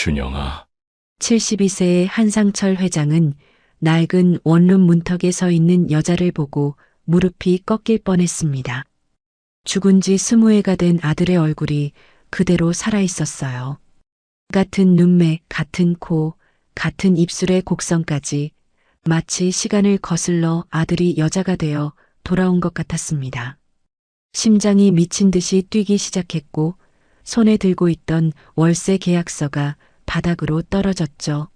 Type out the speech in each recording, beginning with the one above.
준영아, 72세의 한상철 회장은 낡은 원룸 문턱에 서 있는 여자를 보고 무릎이 꺾일 뻔했습니다. 죽은 지 20해가 된 아들의 얼굴이 그대로 살아있었어요. 같은 눈매, 같은 코, 같은 입술의 곡선까지 마치 시간을 거슬러 아들이 여자가 되어 돌아온 것 같았습니다. 심장이 미친 듯이 뛰기 시작했고 손에 들고 있던 월세 계약서가 바닥으로 떨어졌죠.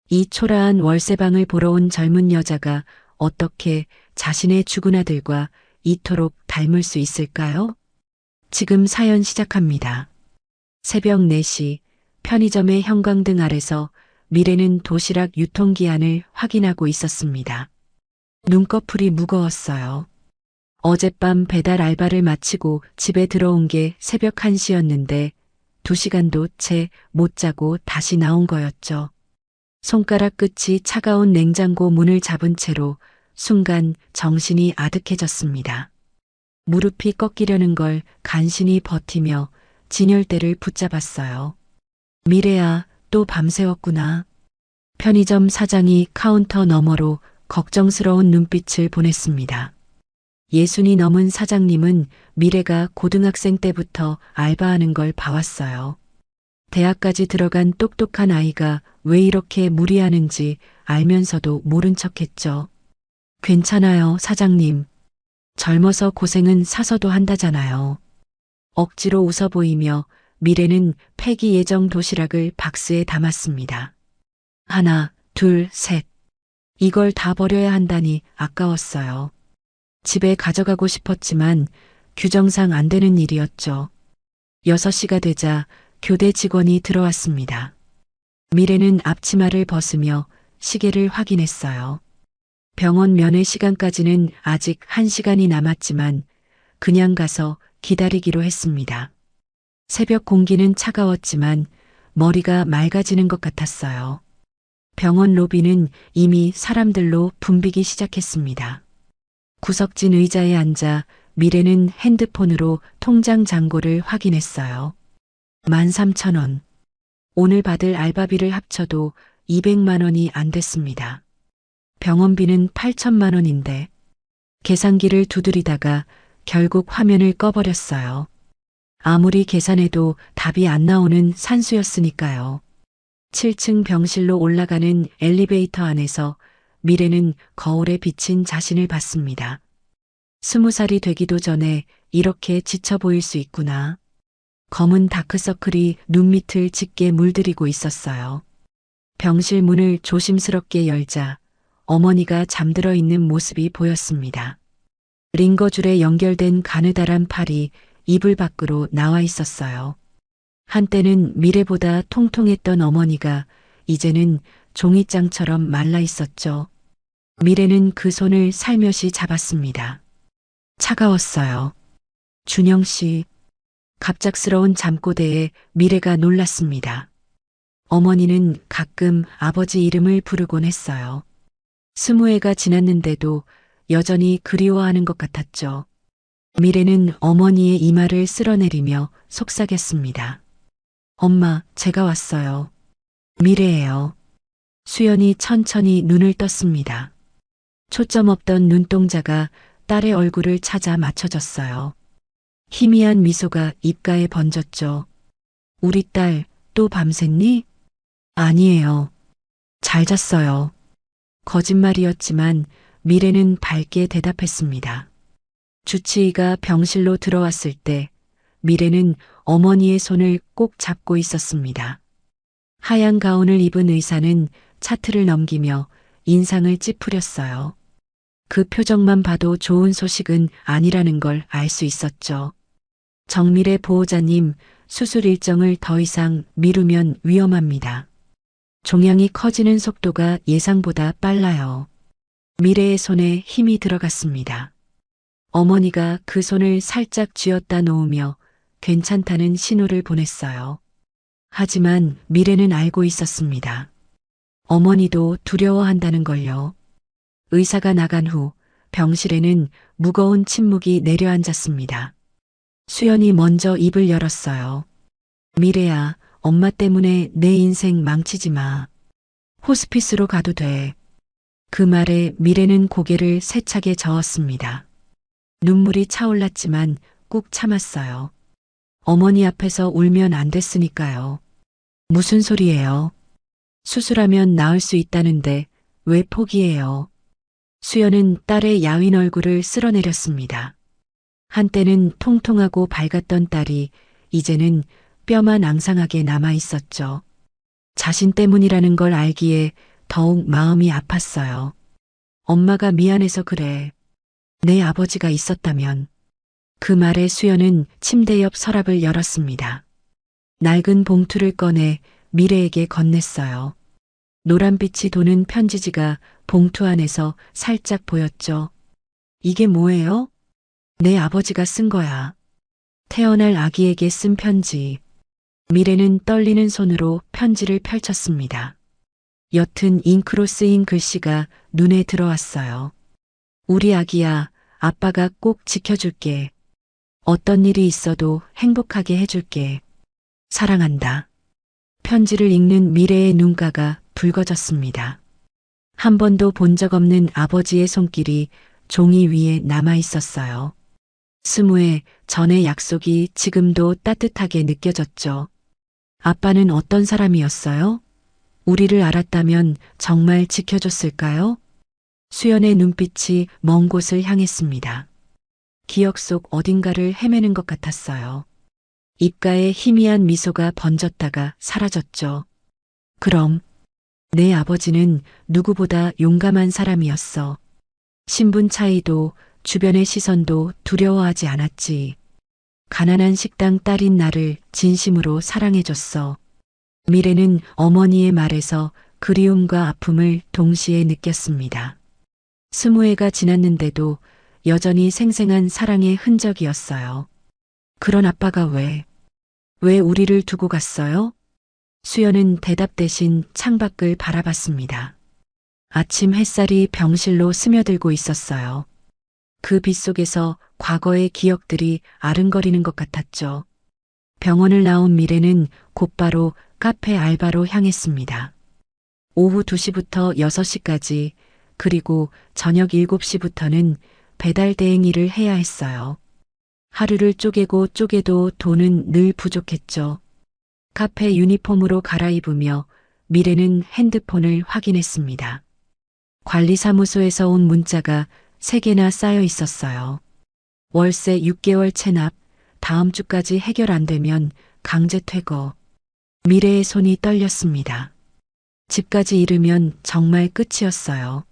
이 초라한 월세방을 보러 온 젊은 여자가 어떻게 자신의 죽은 아들과 이토록 닮을 수 있을까요? 지금 사연 시작합니다. 새벽 4시 편의점의 형광등 아래서 미래는 도시락 유통기한을 확인하고 있었습니다. 눈꺼풀이 무거웠어요. 어젯밤 배달 알바를 마치고 집에 들어온 게 새벽 1시였는데 2시간도 채 못 자고 다시 나온 거였죠. 손가락 끝이 차가운 냉장고 문을 잡은 채로 순간 정신이 아득해졌습니다. 무릎이 꺾이려는 걸 간신히 버티며 진열대를 붙잡았어요. 미래야, 또 밤새웠구나. 편의점 사장이 카운터 너머로 걱정스러운 눈빛을 보냈습니다. 60이 넘은 사장님은 미래가 고등학생 때부터 알바하는 걸 봐왔어요. 대학까지 들어간 똑똑한 아이가 왜 이렇게 무리하는지 알면서도 모른 척했죠. 괜찮아요, 사장님. 젊어서 고생은 사서도 한다잖아요. 억지로 웃어 보이며 미래는 폐기 예정 도시락을 박스에 담았습니다. 하나, 둘, 셋. 이걸 다 버려야 한다니 아까웠어요. 집에 가져가고 싶었지만 규정상 안 되는 일이었죠. 6시가 되자 교대 직원이 들어왔습니다. 미래는 앞치마를 벗으며 시계를 확인했어요. 병원 면회 시간까지는 아직 1시간이 남았지만 그냥 가서 기다리기로 했습니다. 새벽 공기는 차가웠지만 머리가 맑아지는 것 같았어요. 병원 로비는 이미 사람들로 붐비기 시작했습니다. 구석진 의자에 앉아 미래는 핸드폰으로 통장 잔고를 확인했어요. 13,000원. 오늘 받을 알바비를 합쳐도 200만 원이 안 됐습니다. 병원비는 8천만 원인데 계산기를 두드리다가 결국 화면을 꺼버렸어요. 아무리 계산해도 답이 안 나오는 산수였으니까요. 7층 병실로 올라가는 엘리베이터 안에서 미래는 거울에 비친 자신을 봤습니다. 20살이 되기도 전에 이렇게 지쳐 보일 수 있구나. 검은 다크서클이 눈밑을 짙게 물들이고 있었어요. 병실 문을 조심스럽게 열자 어머니가 잠들어 있는 모습이 보였습니다. 링거줄에 연결된 가느다란 팔이 이불 밖으로 나와 있었어요. 한때는 미래보다 통통했던 어머니가 이제는 종이장처럼 말라 있었죠. 미래는 그 손을 살며시 잡았습니다. 차가웠어요. 준영 씨. 갑작스러운 잠꼬대에 미래가 놀랐습니다. 어머니는 가끔 아버지 이름을 부르곤 했어요. 20해가 지났는데도 여전히 그리워하는 것 같았죠. 미래는 어머니의 이마를 쓸어내리며 속삭였습니다. 엄마, 제가 왔어요. 미래예요. 수연이 천천히 눈을 떴습니다. 초점 없던 눈동자가 딸의 얼굴을 찾아 맞춰졌어요. 희미한 미소가 입가에 번졌죠. 우리 딸 또 밤샜니? 아니에요. 잘 잤어요. 거짓말이었지만 미래는 밝게 대답했습니다. 주치의가 병실로 들어왔을 때 미래는 어머니의 손을 꼭 잡고 있었습니다. 하얀 가운을 입은 의사는 차트를 넘기며 인상을 찌푸렸어요. 그 표정만 봐도 좋은 소식은 아니라는 걸 알 수 있었죠. 정미래 보호자님, 수술 일정을 더 이상 미루면 위험합니다. 종양이 커지는 속도가 예상보다 빨라요. 미래의 손에 힘이 들어갔습니다. 어머니가 그 손을 살짝 쥐었다 놓으며 괜찮다는 신호를 보냈어요. 하지만 미래는 알고 있었습니다. 어머니도 두려워한다는 걸요. 의사가 나간 후 병실에는 무거운 침묵이 내려앉았습니다. 수연이 먼저 입을 열었어요. 미래야, 엄마 때문에 내 인생 망치지 마. 호스피스로 가도 돼. 그 말에 미래는 고개를 세차게 저었습니다. 눈물이 차올랐지만 꾹 참았어요. 어머니 앞에서 울면 안 됐으니까요. 무슨 소리예요? 수술하면 나을 수 있다는데 왜 포기해요? 수연은 딸의 야윈 얼굴을 쓸어내렸습니다. 한때는 통통하고 밝았던 딸이 이제는 뼈만 앙상하게 남아 있었죠. 자신 때문이라는 걸 알기에 더욱 마음이 아팠어요. 엄마가 미안해서 그래. 내 아버지가 있었다면. 그 말에 수연은 침대 옆 서랍을 열었습니다. 낡은 봉투를 꺼내 미래에게 건넸어요. 노란빛이 도는 편지지가 봉투 안에서 살짝 보였죠. 이게 뭐예요? 내 아버지가 쓴 거야. 태어날 아기에게 쓴 편지. 미래는 떨리는 손으로 편지를 펼쳤습니다. 옅은 잉크로 쓰인 글씨가 눈에 들어왔어요. 우리 아기야, 아빠가 꼭 지켜줄게. 어떤 일이 있어도 행복하게 해줄게. 사랑한다. 편지를 읽는 미래의 눈가가 붉어졌습니다. 한 번도 본 적 없는 아버지의 손길이 종이 위에 남아 있었어요. 20회 전의 약속이 지금도 따뜻하게 느껴졌죠. 아빠는 어떤 사람이었어요? 우리를 알았다면 정말 지켜줬을까요? 수연의 눈빛이 먼 곳을 향했습니다. 기억 속 어딘가를 헤매는 것 같았어요. 입가에 희미한 미소가 번졌다가 사라졌죠. 그럼 내 아버지는 누구보다 용감한 사람이었어. 신분 차이도 주변의 시선도 두려워하지 않았지. 가난한 식당 딸인 나를 진심으로 사랑해줬어. 미래는 어머니의 말에서 그리움과 아픔을 동시에 느꼈습니다. 20회가 지났는데도 여전히 생생한 사랑의 흔적이었어요. 그런 아빠가 왜 우리를 두고 갔어요? 수연은 대답 대신 창밖을 바라봤습니다. 아침 햇살이 병실로 스며들고 있었어요. 그 빛 속에서 과거의 기억들이 아른거리는 것 같았죠. 병원을 나온 미래는 곧바로 카페 알바로 향했습니다. 오후 2시부터 6시까지 그리고 저녁 7시부터는 배달 대행 일을 해야 했어요. 하루를 쪼개고 쪼개도 돈은 늘 부족했죠. 카페 유니폼으로 갈아입으며 미래는 핸드폰을 확인했습니다. 관리사무소에서 온 문자가 3개나 쌓여 있었어요. 월세 6개월 체납, 다음 주까지 해결 안 되면 강제 퇴거. 미래의 손이 떨렸습니다. 집까지 잃으면 정말 끝이었어요.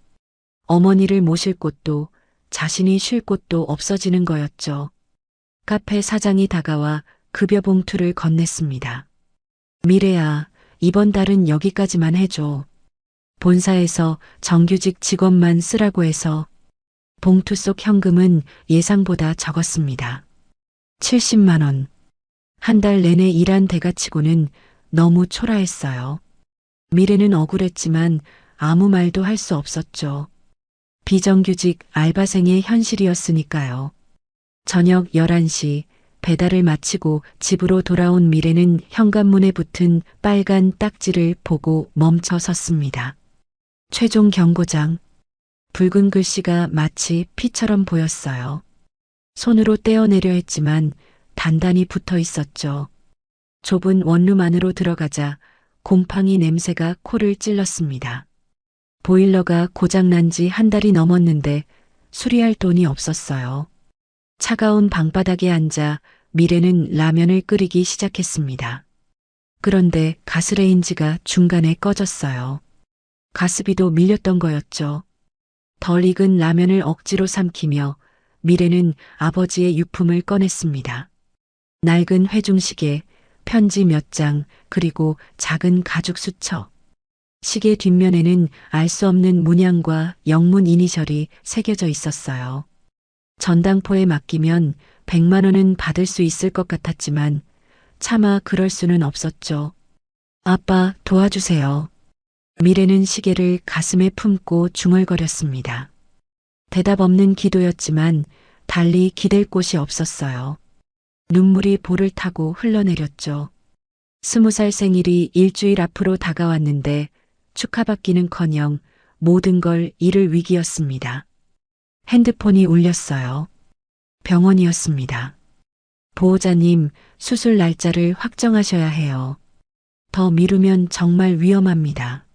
어머니를 모실 곳도 자신이 쉴 곳도 없어지는 거였죠. 카페 사장이 다가와 급여 봉투를 건넸습니다. 미래야, 이번 달은 여기까지만 해줘. 본사에서 정규직 직원만 쓰라고 해서. 봉투 속 현금은 예상보다 적었습니다. 70만 원. 한 달 내내 일한 대가치고는 너무 초라했어요. 미래는 억울했지만 아무 말도 할 수 없었죠. 비정규직 알바생의 현실이었으니까요. 저녁 11시 배달을 마치고 집으로 돌아온 미래는 현관문에 붙은 빨간 딱지를 보고 멈춰 섰습니다. 최종 경고장. 붉은 글씨가 마치 피처럼 보였어요. 손으로 떼어내려 했지만 단단히 붙어 있었죠. 좁은 원룸 안으로 들어가자 곰팡이 냄새가 코를 찔렀습니다. 보일러가 고장난 지 한 달이 넘었는데 수리할 돈이 없었어요. 차가운 방바닥에 앉아 미래는 라면을 끓이기 시작했습니다. 그런데 가스레인지가 중간에 꺼졌어요. 가스비도 밀렸던 거였죠. 덜 익은 라면을 억지로 삼키며 미래는 아버지의 유품을 꺼냈습니다. 낡은 회중시계, 편지 몇 장, 그리고 작은 가죽 수첩. 시계 뒷면에는 알 수 없는 문양과 영문 이니셜이 새겨져 있었어요. 전당포에 맡기면 100만 원은 받을 수 있을 것 같았지만 차마 그럴 수는 없었죠. 아빠, 도와주세요. 미래는 시계를 가슴에 품고 중얼거렸습니다. 대답 없는 기도였지만 달리 기댈 곳이 없었어요. 눈물이 볼을 타고 흘러내렸죠. 20살 생일이 일주일 앞으로 다가왔는데 축하받기는커녕 모든 걸 잃을 위기였습니다. 핸드폰이 울렸어요. 병원이었습니다. 보호자님, 수술 날짜를 확정하셔야 해요. 더 미루면 정말 위험합니다.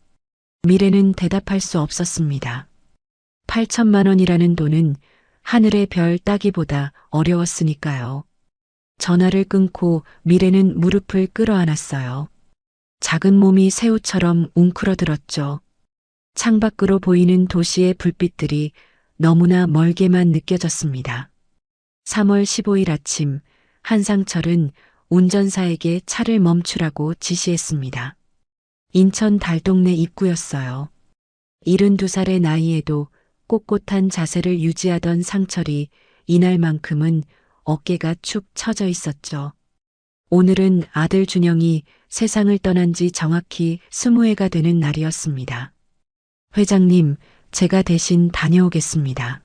미래는 대답할 수 없었습니다. 8천만 원이라는 돈은 하늘의 별 따기보다 어려웠으니까요. 전화를 끊고 미래는 무릎을 끌어안았어요. 작은 몸이 새우처럼 웅크러들었죠. 창밖으로 보이는 도시의 불빛들이 너무나 멀게만 느껴졌습니다. 3월 15일 아침, 한상철은 운전사에게 차를 멈추라고 지시했습니다. 인천 달동네 입구였어요. 72살의 나이에도 꼿꼿한 자세를 유지하던 상철이 이날만큼은 어깨가 축 처져 있었죠. 오늘은 아들 준영이 세상을 떠난 지 정확히 20회가 되는 날이었습니다. 회장님, 제가 대신 다녀오겠습니다.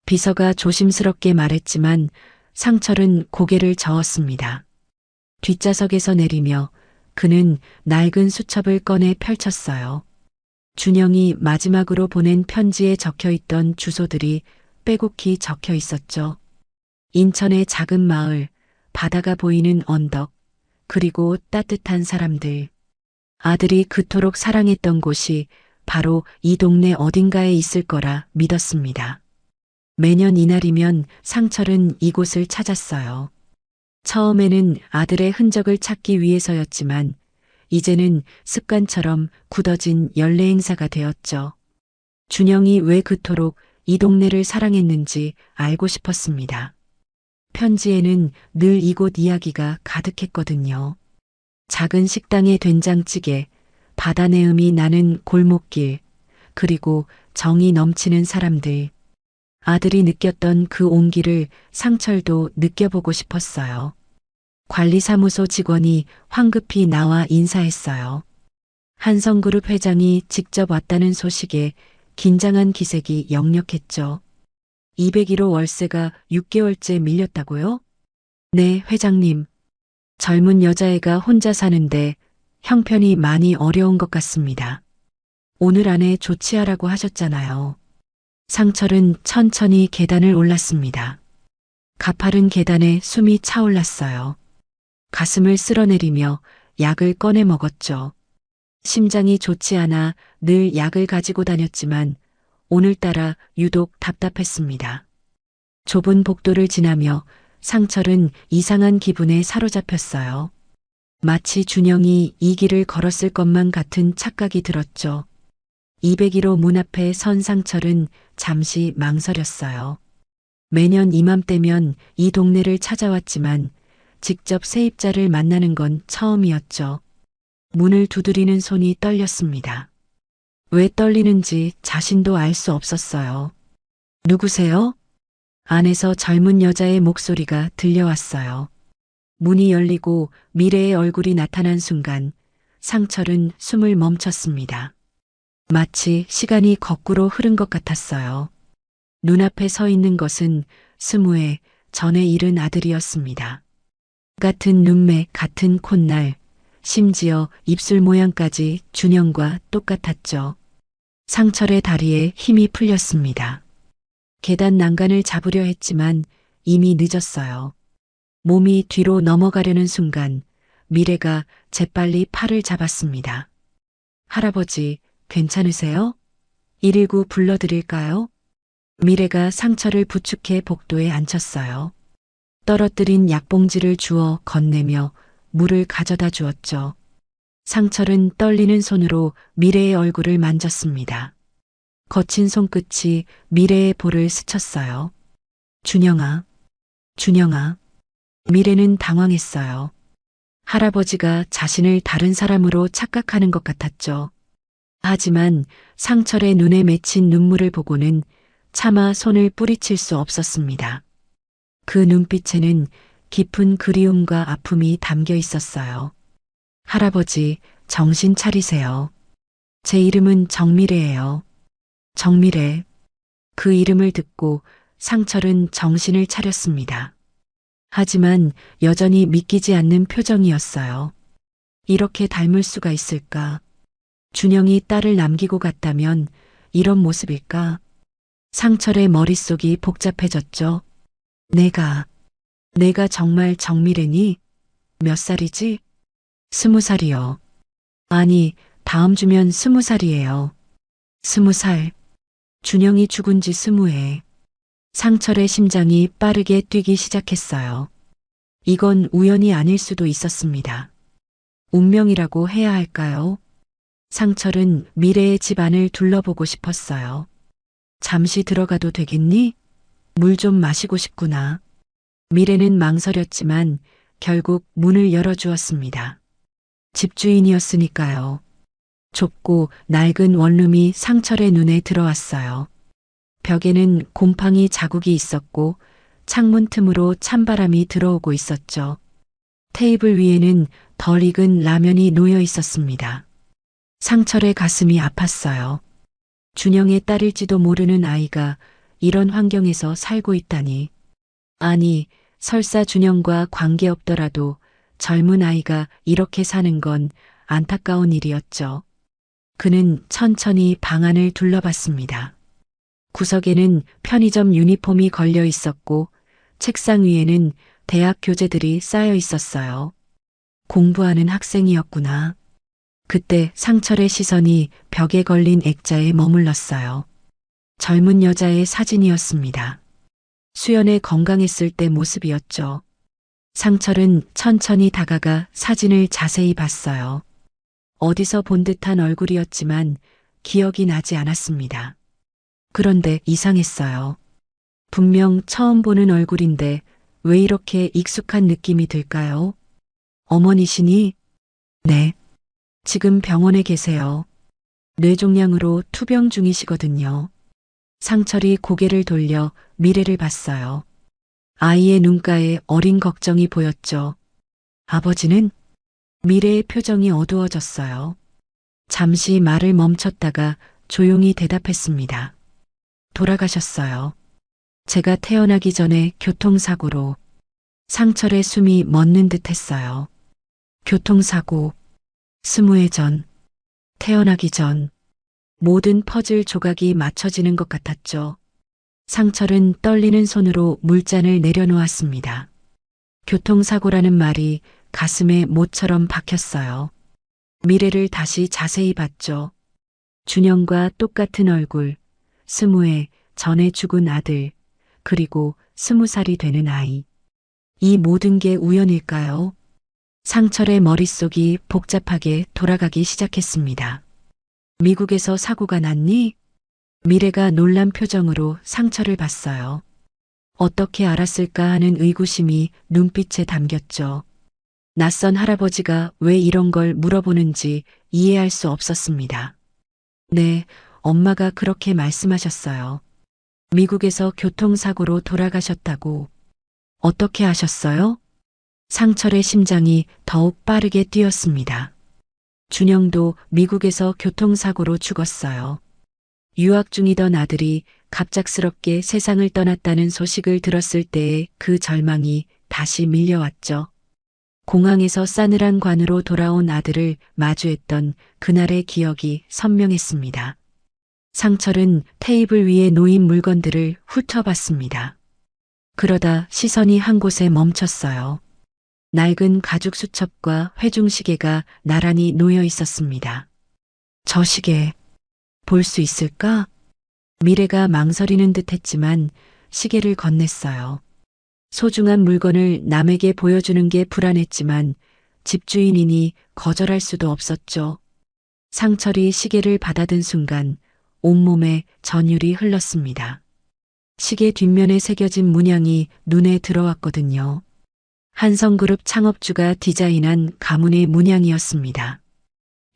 비서가 조심스럽게 말했지만 상철은 고개를 저었습니다. 뒷좌석에서 내리며 그는 낡은 수첩을 꺼내 펼쳤어요. 준영이 마지막으로 보낸 편지에 적혀 있던 주소들이 빼곡히 적혀 있었죠. 인천의 작은 마을, 바다가 보이는 언덕, 그리고 따뜻한 사람들. 아들이 그토록 사랑했던 곳이 바로 이 동네 어딘가에 있을 거라 믿었습니다. 매년 이날이면 상철은 이곳을 찾았어요. 처음에는 아들의 흔적을 찾기 위해서였지만 이제는 습관처럼 굳어진 연례 행사가 되었죠. 준영이 왜 그토록 이 동네를 사랑했는지 알고 싶었습니다. 편지에는 늘 이곳 이야기가 가득했거든요. 작은 식당의 된장찌개, 바다 내음이 나는 골목길, 그리고 정이 넘치는 사람들. 아들이 느꼈던 그 온기를 상철도 느껴보고 싶었어요. 관리사무소 직원이 황급히 나와 인사했어요. 한성그룹 회장이 직접 왔다는 소식에 긴장한 기색이 역력했죠. 201호 월세가 6개월째 밀렸다고요? 네, 회장님. 젊은 여자애가 혼자 사는데 형편이 많이 어려운 것 같습니다. 오늘 안에 조치하라고 하셨잖아요. 상철은 천천히 계단을 올랐습니다. 가파른 계단에 숨이 차올랐어요. 가슴을 쓸어내리며 약을 꺼내 먹었죠. 심장이 좋지 않아 늘 약을 가지고 다녔지만 오늘따라 유독 답답했습니다. 좁은 복도를 지나며 상철은 이상한 기분에 사로잡혔어요. 마치 준영이 이 길을 걸었을 것만 같은 착각이 들었죠. 201호 문 앞에 선 상철은 잠시 망설였어요. 매년 이맘때면 이 동네를 찾아왔지만 직접 세입자를 만나는 건 처음이었죠. 문을 두드리는 손이 떨렸습니다. 왜 떨리는지 자신도 알 수 없었어요. 누구세요? 안에서 젊은 여자의 목소리가 들려왔어요. 문이 열리고 미래의 얼굴이 나타난 순간 상철은 숨을 멈췄습니다. 마치 시간이 거꾸로 흐른 것 같았어요. 눈앞에 서 있는 것은 20회 전에 잃은 아들이었습니다. 같은 눈매, 같은 콧날, 심지어 입술 모양까지 준영과 똑같았죠. 상철의 다리에 힘이 풀렸습니다. 계단 난간을 잡으려 했지만 이미 늦었어요. 몸이 뒤로 넘어가려는 순간 미래가 재빨리 팔을 잡았습니다. 할아버지, 괜찮으세요? 119 불러드릴까요? 미래가 상철을 부축해 복도에 앉혔어요. 떨어뜨린 약봉지를 주워 건네며 물을 가져다 주었죠. 상철은 떨리는 손으로 미래의 얼굴을 만졌습니다. 거친 손끝이 미래의 볼을 스쳤어요. 준영아, 준영아. 미래는 당황했어요. 할아버지가 자신을 다른 사람으로 착각하는 것 같았죠. 하지만 상철의 눈에 맺힌 눈물을 보고는 차마 손을 뿌리칠 수 없었습니다. 그 눈빛에는 깊은 그리움과 아픔이 담겨 있었어요. 할아버지, 정신 차리세요. 제 이름은 정미래예요. 정미래. 그 이름을 듣고 상철은 정신을 차렸습니다. 하지만 여전히 믿기지 않는 표정이었어요. 이렇게 닮을 수가 있을까? 준영이 딸을 남기고 갔다면 이런 모습일까? 상철의 머릿속이 복잡해졌죠. 내가 정말 정미래니? 몇 살이지? 20살이요. 아니, 다음 주면 20살이에요. 20살. 준영이 죽은 지 20해. 상철의 심장이 빠르게 뛰기 시작했어요. 이건 우연이 아닐 수도 있었습니다. 운명이라고 해야 할까요? 상철은 미래의 집안을 둘러보고 싶었어요. 잠시 들어가도 되겠니? 물 좀 마시고 싶구나. 미래는 망설였지만 결국 문을 열어주었습니다. 집주인이었으니까요. 좁고 낡은 원룸이 상철의 눈에 들어왔어요. 벽에는 곰팡이 자국이 있었고 창문 틈으로 찬바람이 들어오고 있었죠. 테이블 위에는 덜 익은 라면이 놓여 있었습니다. 상철의 가슴이 아팠어요. 준영의 딸일지도 모르는 아이가 이런 환경에서 살고 있다니. 아니, 설사 준영과 관계없더라도 젊은 아이가 이렇게 사는 건 안타까운 일이었죠. 그는 천천히 방안을 둘러봤습니다. 구석에는 편의점 유니폼이 걸려 있었고 책상 위에는 대학 교재들이 쌓여 있었어요. 공부하는 학생이었구나. 그때 상철의 시선이 벽에 걸린 액자에 머물렀어요. 젊은 여자의 사진이었습니다. 수연의 건강했을 때 모습이었죠. 상철은 천천히 다가가 사진을 자세히 봤어요. 어디서 본 듯한 얼굴이었지만 기억이 나지 않았습니다. 그런데 이상했어요. 분명 처음 보는 얼굴인데 왜 이렇게 익숙한 느낌이 들까요? 어머니시니? 네. 지금 병원에 계세요. 뇌종양으로 투병 중이시거든요. 상철이 고개를 돌려 미래를 봤어요. 아이의 눈가에 어린 걱정이 보였죠. 아버지는? 미래의 표정이 어두워졌어요. 잠시 말을 멈췄다가 조용히 대답했습니다. 돌아가셨어요. 제가 태어나기 전에 교통사고로. 상철의 숨이 멎는 듯 했어요. 교통사고. 20해 전. 태어나기 전. 모든 퍼즐 조각이 맞춰지는 것 같았죠. 상철은 떨리는 손으로 물잔을 내려놓았습니다. 교통사고라는 말이 가슴에 못처럼 박혔어요. 미래를 다시 자세히 봤죠. 준영과 똑같은 얼굴, 20해 전에 죽은 아들, 그리고 20살이 되는 아이. 이 모든 게 우연일까요? 상철의 머릿속이 복잡하게 돌아가기 시작했습니다. 미국에서 사고가 났니? 미래가 놀란 표정으로 상철을 봤어요. 어떻게 알았을까 하는 의구심이 눈빛에 담겼죠. 낯선 할아버지가 왜 이런 걸 물어보는지 이해할 수 없었습니다. 네, 엄마가 그렇게 말씀하셨어요. 미국에서 교통사고로 돌아가셨다고. 어떻게 아셨어요? 상철의 심장이 더욱 빠르게 뛰었습니다. 준영도 미국에서 교통사고로 죽었어요. 유학 중이던 아들이 갑작스럽게 세상을 떠났다는 소식을 들었을 때의 그 절망이 다시 밀려왔죠. 공항에서 싸늘한 관으로 돌아온 아들을 마주했던 그날의 기억이 선명했습니다. 상철은 테이블 위에 놓인 물건들을 훑어봤습니다. 그러다 시선이 한 곳에 멈췄어요. 낡은 가죽 수첩과 회중시계가 나란히 놓여 있었습니다. 저 시계 볼 수 있을까? 미래가 망설이는 듯 했지만 시계를 건넸어요. 소중한 물건을 남에게 보여주는 게 불안했지만 집주인이니 거절할 수도 없었죠. 상철이 시계를 받아든 순간 온몸에 전율이 흘렀습니다. 시계 뒷면에 새겨진 문양이 눈에 들어왔거든요. 한성그룹 창업주가 디자인한 가문의 문양이었습니다.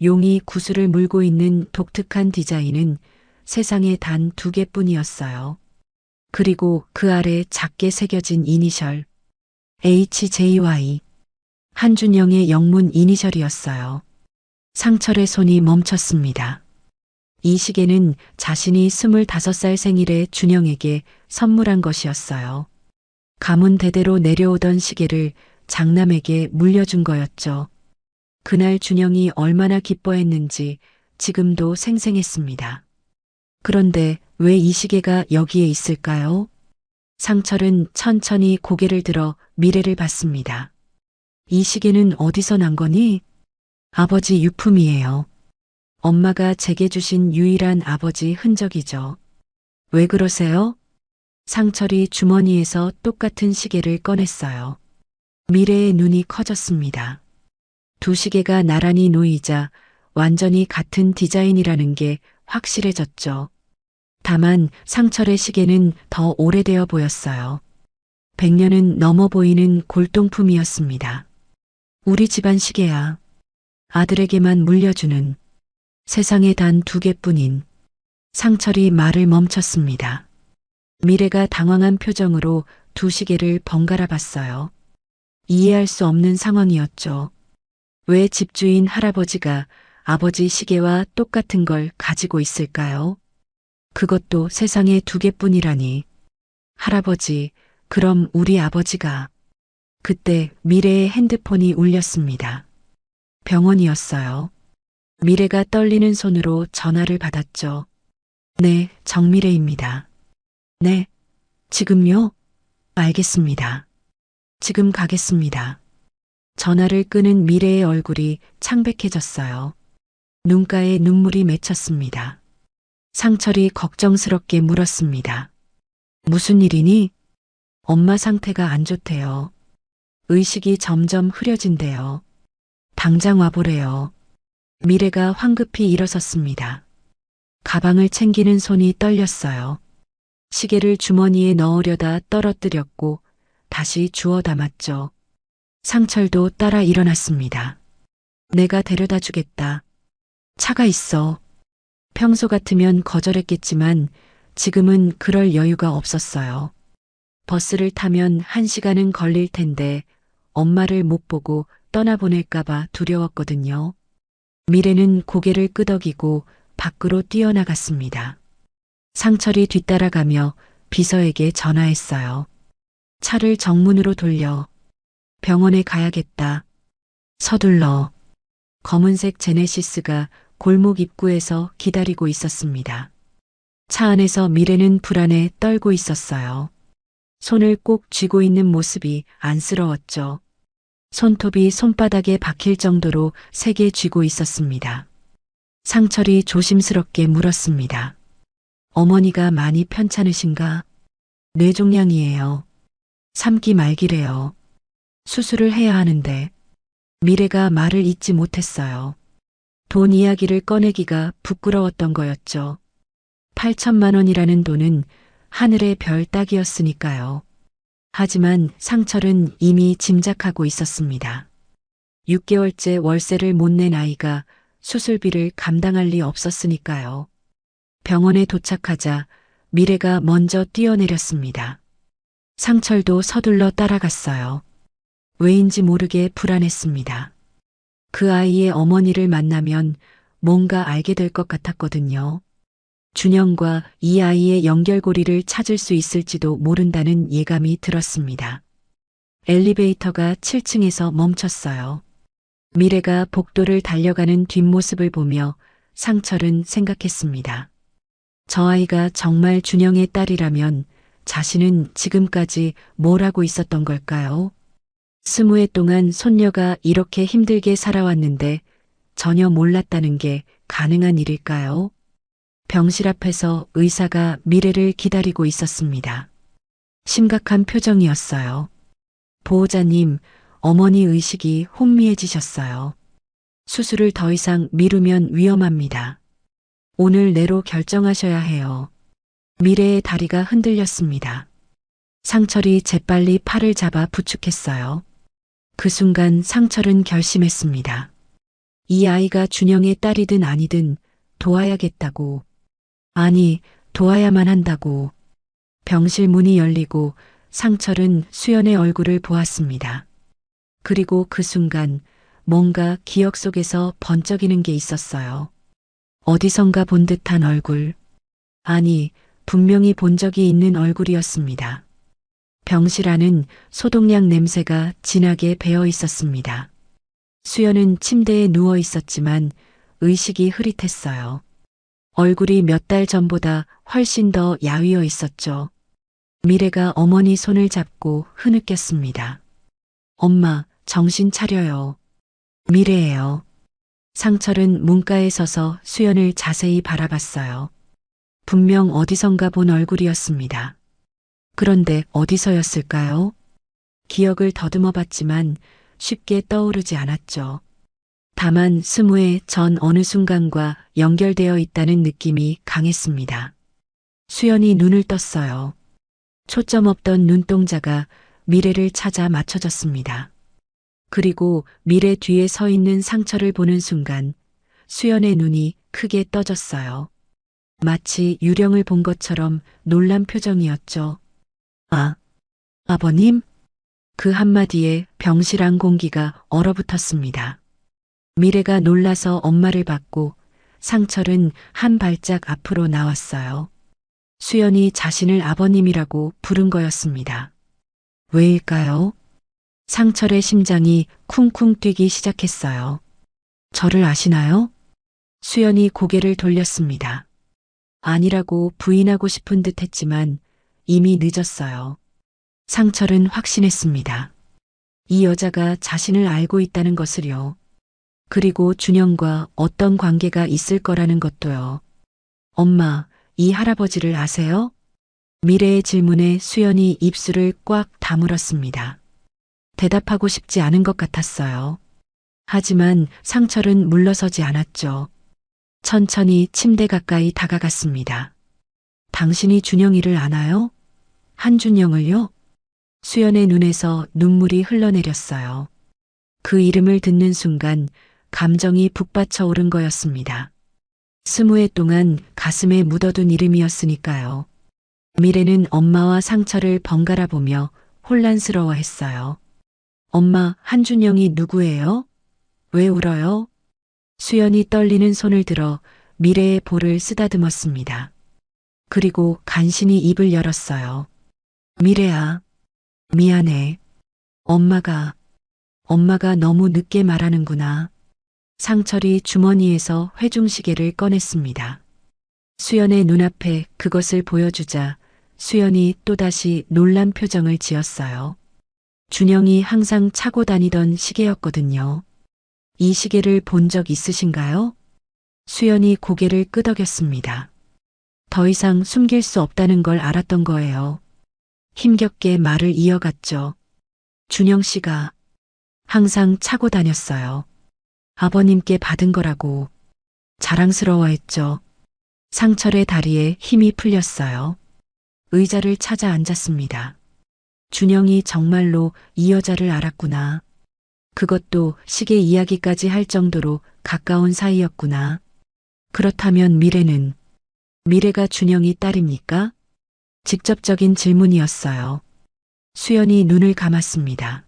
용이 구슬을 물고 있는 독특한 디자인은 세상에 단 2개뿐이었어요. 그리고 그 아래 작게 새겨진 이니셜 HJY. 한준영의 영문 이니셜이었어요. 상철의 손이 멈췄습니다. 이 시계는 자신이 25살 생일에 준영에게 선물한 것이었어요. 가문 대대로 내려오던 시계를 장남에게 물려준 거였죠. 그날 준영이 얼마나 기뻐했는지 지금도 생생했습니다. 그런데 왜 이 시계가 여기에 있을까요? 상철은 천천히 고개를 들어 미래를 봤습니다. 이 시계는 어디서 난 거니? 아버지 유품이에요. 엄마가 제게 주신 유일한 아버지 흔적이죠. 왜 그러세요? 상철이 주머니에서 똑같은 시계를 꺼냈어요. 미래의 눈이 커졌습니다. 두 시계가 나란히 놓이자 완전히 같은 디자인이라는 게 확실해졌죠. 다만 상철의 시계는 더 오래되어 보였어요. 100년은 넘어 보이는 골동품이었습니다. 우리 집안 시계야. 아들에게만 물려주는 세상에 단 2개뿐인. 상철이 말을 멈췄습니다. 미래가 당황한 표정으로 두 시계를 번갈아 봤어요. 이해할 수 없는 상황이었죠. 왜 집주인 할아버지가 아버지 시계와 똑같은 걸 가지고 있을까요? 그것도 세상에 2개뿐이라니. 할아버지, 그럼 우리 아버지가. 그때 미래의 핸드폰이 울렸습니다. 병원이었어요. 미래가 떨리는 손으로 전화를 받았죠. 네, 정미래입니다. 네, 지금요? 알겠습니다. 지금 가겠습니다. 전화를 끄는 미래의 얼굴이 창백해졌어요. 눈가에 눈물이 맺혔습니다. 상철이 걱정스럽게 물었습니다. 무슨 일이니? 엄마 상태가 안 좋대요. 의식이 점점 흐려진대요. 당장 와보래요. 미래가 황급히 일어섰습니다. 가방을 챙기는 손이 떨렸어요. 시계를 주머니에 넣으려다 떨어뜨렸고 다시 주워 담았죠. 상철도 따라 일어났습니다. 내가 데려다 주겠다. 차가 있어. 평소 같으면 거절했겠지만 지금은 그럴 여유가 없었어요. 버스를 타면 1시간은 걸릴 텐데 엄마를 못 보고 떠나보낼까봐 두려웠거든요. 미래는 고개를 끄덕이고 밖으로 뛰어나갔습니다. 상철이 뒤따라가며 비서에게 전화했어요. 차를 정문으로 돌려. 병원에 가야겠다. 서둘러. 검은색 제네시스가 골목 입구에서 기다리고 있었습니다. 차 안에서 미래는 불안에 떨고 있었어요. 손을 꼭 쥐고 있는 모습이 안쓰러웠죠. 손톱이 손바닥에 박힐 정도로 세게 쥐고 있었습니다. 상철이 조심스럽게 물었습니다. 어머니가 많이 편찮으신가? 뇌종양이에요. 3기 말기래요. 수술을 해야 하는데. 미래가 말을 잇지 못했어요. 돈 이야기를 꺼내기가 부끄러웠던 거였죠. 8천만 원이라는 돈은 하늘의 별 따기였으니까요. 하지만 상철은 이미 짐작하고 있었습니다. 6개월째 월세를 못 낸 아이가 수술비를 감당할 리 없었으니까요. 병원에 도착하자 미래가 먼저 뛰어내렸습니다. 상철도 서둘러 따라갔어요. 왜인지 모르게 불안했습니다. 그 아이의 어머니를 만나면 뭔가 알게 될 것 같았거든요. 준영과 이 아이의 연결고리를 찾을 수 있을지도 모른다는 예감이 들었습니다. 엘리베이터가 7층에서 멈췄어요. 미래가 복도를 달려가는 뒷모습을 보며 상철은 생각했습니다. 저 아이가 정말 준영의 딸이라면 자신은 지금까지 뭘 하고 있었던 걸까요? 20해 동안 손녀가 이렇게 힘들게 살아왔는데 전혀 몰랐다는 게 가능한 일일까요? 병실 앞에서 의사가 미래를 기다리고 있었습니다. 심각한 표정이었어요. 보호자님, 어머니 의식이 혼미해지셨어요. 수술을 더 이상 미루면 위험합니다. 오늘 내로 결정하셔야 해요. 미래의 다리가 흔들렸습니다. 상철이 재빨리 팔을 잡아 부축했어요. 그 순간 상철은 결심했습니다. 이 아이가 준영의 딸이든 아니든 도와야겠다고. 아니, 도와야만 한다고. 병실 문이 열리고 상철은 수연의 얼굴을 보았습니다. 그리고 그 순간 뭔가 기억 속에서 번쩍이는 게 있었어요. 어디선가 본 듯한 얼굴. 아니, 분명히 본 적이 있는 얼굴이었습니다. 병실 안은 소독약 냄새가 진하게 배어 있었습니다. 수연은 침대에 누워 있었지만 의식이 흐릿했어요. 얼굴이 몇 달 전보다 훨씬 더 야위어 있었죠. 미래가 어머니 손을 잡고 흐느꼈습니다. 엄마, 정신 차려요. 미래예요. 상철은 문가에 서서 수연을 자세히 바라봤어요. 분명 어디선가 본 얼굴이었습니다. 그런데 어디서였을까요? 기억을 더듬어 봤지만 쉽게 떠오르지 않았죠. 다만 스무의 전 어느 순간과 연결되어 있다는 느낌이 강했습니다. 수연이 눈을 떴어요. 초점 없던 눈동자가 미래를 찾아 맞춰졌습니다. 그리고 미래 뒤에 서 있는 상철을 보는 순간 수연의 눈이 크게 떠졌어요. 마치 유령을 본 것처럼 놀란 표정이었죠. 아, 아버님? 그 한마디에 병실안 공기가 얼어붙었습니다. 미래가 놀라서 엄마를 받고 상철은 한 발짝 앞으로 나왔어요. 수연이 자신을 아버님이라고 부른 거였습니다. 왜일까요? 상철의 심장이 쿵쿵 뛰기 시작했어요. 저를 아시나요? 수연이 고개를 돌렸습니다. 아니라고 부인하고 싶은 듯 했지만 이미 늦었어요. 상철은 확신했습니다. 이 여자가 자신을 알고 있다는 것을요. 그리고 준영과 어떤 관계가 있을 거라는 것도요. 엄마, 이 할아버지를 아세요? 미래의 질문에 수연이 입술을 꽉 다물었습니다. 대답하고 싶지 않은 것 같았어요. 하지만 상철은 물러서지 않았죠. 천천히 침대 가까이 다가갔습니다. 당신이 준영이를 아나요? 한준영을요? 수연의 눈에서 눈물이 흘러내렸어요. 그 이름을 듣는 순간 감정이 북받쳐 오른 거였습니다. 20해 동안 가슴에 묻어둔 이름이었으니까요. 미래는 엄마와 상철을 번갈아 보며 혼란스러워했어요. 엄마, 한준영이 누구예요? 왜 울어요? 수연이 떨리는 손을 들어 미래의 볼을 쓰다듬었습니다. 그리고 간신히 입을 열었어요. 미래야, 미안해. 엄마가 너무 늦게 말하는구나. 상철이 주머니에서 회중시계를 꺼냈습니다. 수연의 눈앞에 그것을 보여주자 수연이 또다시 놀란 표정을 지었어요. 준영이 항상 차고 다니던 시계였거든요. 이 시계를 본 적 있으신가요? 수연이 고개를 끄덕였습니다. 더 이상 숨길 수 없다는 걸 알았던 거예요. 힘겹게 말을 이어갔죠. 준영 씨가 항상 차고 다녔어요. 아버님께 받은 거라고 자랑스러워했죠. 상철의 다리에 힘이 풀렸어요. 의자를 찾아 앉았습니다. 준영이 정말로 이 여자를 알았구나. 그것도 시계 이야기까지 할 정도로 가까운 사이였구나. 그렇다면 미래가 준영이 딸입니까? 직접적인 질문이었어요. 수연이 눈을 감았습니다.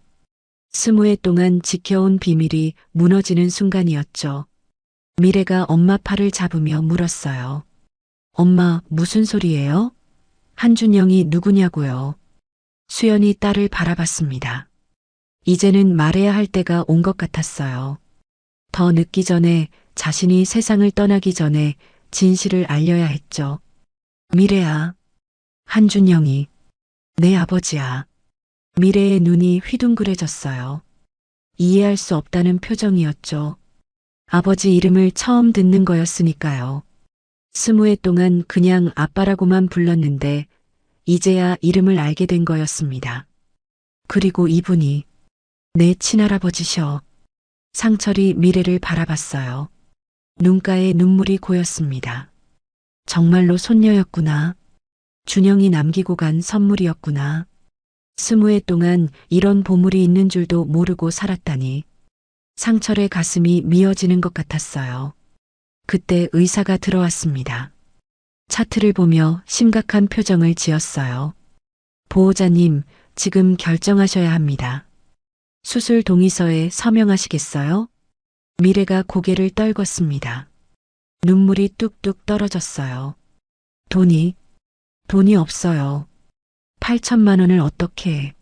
20해 동안 지켜온 비밀이 무너지는 순간이었죠. 미래가 엄마 팔을 잡으며 물었어요. 엄마, 무슨 소리예요? 한준영이 누구냐고요? 수연이 딸을 바라봤습니다. 이제는 말해야 할 때가 온 것 같았어요. 더 늦기 전에, 자신이 세상을 떠나기 전에 진실을 알려야 했죠. 미래야, 한준영이 내 아버지야. 미래의 눈이 휘둥그레졌어요. 이해할 수 없다는 표정이었죠. 아버지 이름을 처음 듣는 거였으니까요. 20해 동안 그냥 아빠라고만 불렀는데 이제야 이름을 알게 된 거였습니다. 그리고 이분이 내 친할아버지셔. 상철이 미래를 바라봤어요. 눈가에 눈물이 고였습니다. 정말로 손녀였구나. 준영이 남기고 간 선물이었구나. 20해 동안 이런 보물이 있는 줄도 모르고 살았다니. 상철의 가슴이 미어지는 것 같았어요. 그때 의사가 들어왔습니다. 차트를 보며 심각한 표정을 지었어요. 보호자님, 지금 결정하셔야 합니다. 수술 동의서에 서명하시겠어요? 미래가 고개를 떨궜습니다. 눈물이 뚝뚝 떨어졌어요. 돈이 없어요. 8천만 원을 어떻게 해?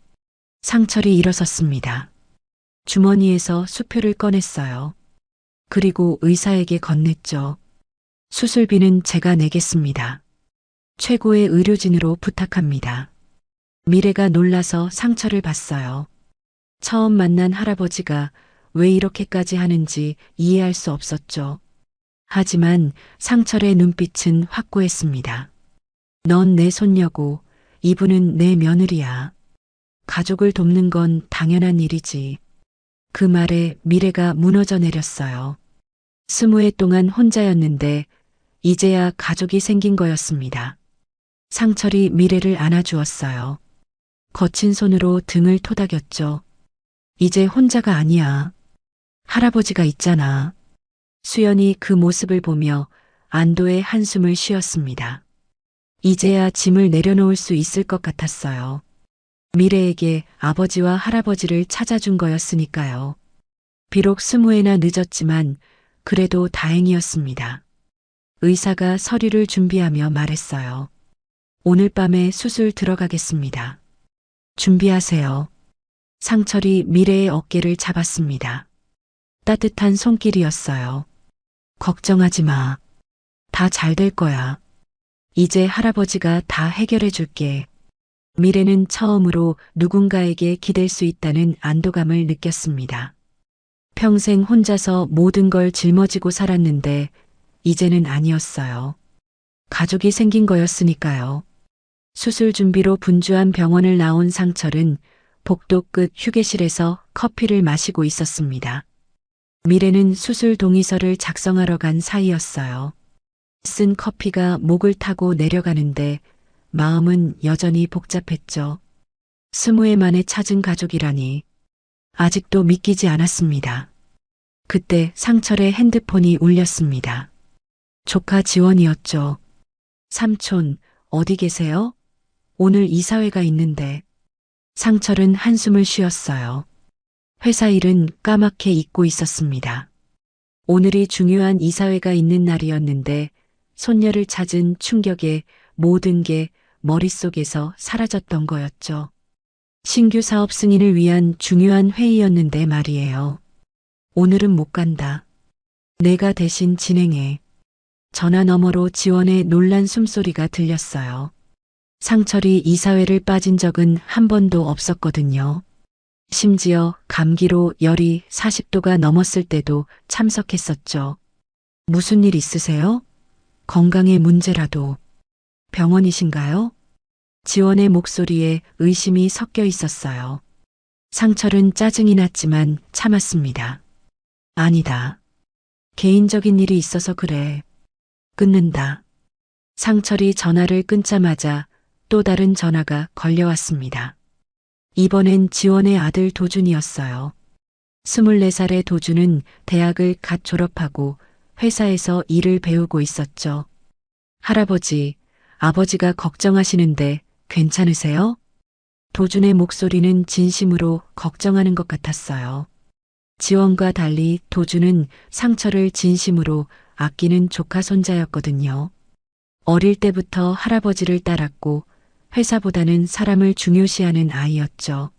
상철이 일어섰습니다. 주머니에서 수표를 꺼냈어요. 그리고 의사에게 건넸죠. 수술비는 제가 내겠습니다. 최고의 의료진으로 부탁합니다. 미래가 놀라서 상처를 봤어요. 처음 만난 할아버지가 왜 이렇게까지 하는지 이해할 수 없었죠. 하지만 상철의 눈빛은 확고했습니다. 넌 내 손녀고 이분은 내 며느리야. 가족을 돕는 건 당연한 일이지. 그 말에 미래가 무너져 내렸어요. 20해 동안 혼자였는데 이제야 가족이 생긴 거였습니다. 상철이 미래를 안아주었어요. 거친 손으로 등을 토닥였죠. 이제 혼자가 아니야. 할아버지가 있잖아. 수연이 그 모습을 보며 안도의 한숨을 쉬었습니다. 이제야 짐을 내려놓을 수 있을 것 같았어요. 미래에게 아버지와 할아버지를 찾아준 거였으니까요. 비록 20회나 늦었지만 그래도 다행이었습니다. 의사가 서류를 준비하며 말했어요. 오늘 밤에 수술 들어가겠습니다. 준비하세요. 상철이 미래의 어깨를 잡았습니다. 따뜻한 손길이었어요. 걱정하지 마. 다 잘 될 거야. 이제 할아버지가 다 해결해 줄게. 미래는 처음으로 누군가에게 기댈 수 있다는 안도감을 느꼈습니다. 평생 혼자서 모든 걸 짊어지고 살았는데 이제는 아니었어요. 가족이 생긴 거였으니까요. 수술 준비로 분주한 병원을 나온 상철은 복도 끝 휴게실에서 커피를 마시고 있었습니다. 미래는 수술 동의서를 작성하러 간 사이였어요. 쓴 커피가 목을 타고 내려가는데 마음은 여전히 복잡했죠. 20회 만에 찾은 가족이라니 아직도 믿기지 않았습니다. 그때 상철의 핸드폰이 울렸습니다. 조카 지원이었죠. 삼촌, 어디 계세요? 오늘 이사회가 있는데. 상철은 한숨을 쉬었어요. 회사 일은 까맣게 잊고 있었습니다. 오늘이 중요한 이사회가 있는 날이었는데 손녀를 찾은 충격에 모든 게 머릿속에서 사라졌던 거였죠. 신규 사업 승인을 위한 중요한 회의였는데 말이에요. 오늘은 못 간다. 내가 대신 진행해. 전화 너머로 지원의 놀란 숨소리가 들렸어요. 상철이 이사회를 빠진 적은 한 번도 없었거든요. 심지어 감기로 열이 40도가 넘었을 때도 참석했었죠. 무슨 일 있으세요? 건강에 문제라도. 병원이신가요? 지원의 목소리에 의심이 섞여 있었어요. 상철은 짜증이 났지만 참았습니다. 아니다. 개인적인 일이 있어서 그래. 끊는다. 상철이 전화를 끊자마자 또 다른 전화가 걸려왔습니다. 이번엔 지원의 아들 도준이었어요. 24살의 도준은 대학을 갓 졸업하고 회사에서 일을 배우고 있었죠. 할아버지, 아버지가 걱정하시는데 괜찮으세요? 도준의 목소리는 진심으로 걱정하는 것 같았어요. 지원과 달리 도준은 상철을 진심으로 아끼는 조카 손자였거든요. 어릴 때부터 할아버지를 따랐고 회사보다는 사람을 중요시하는 아이였죠.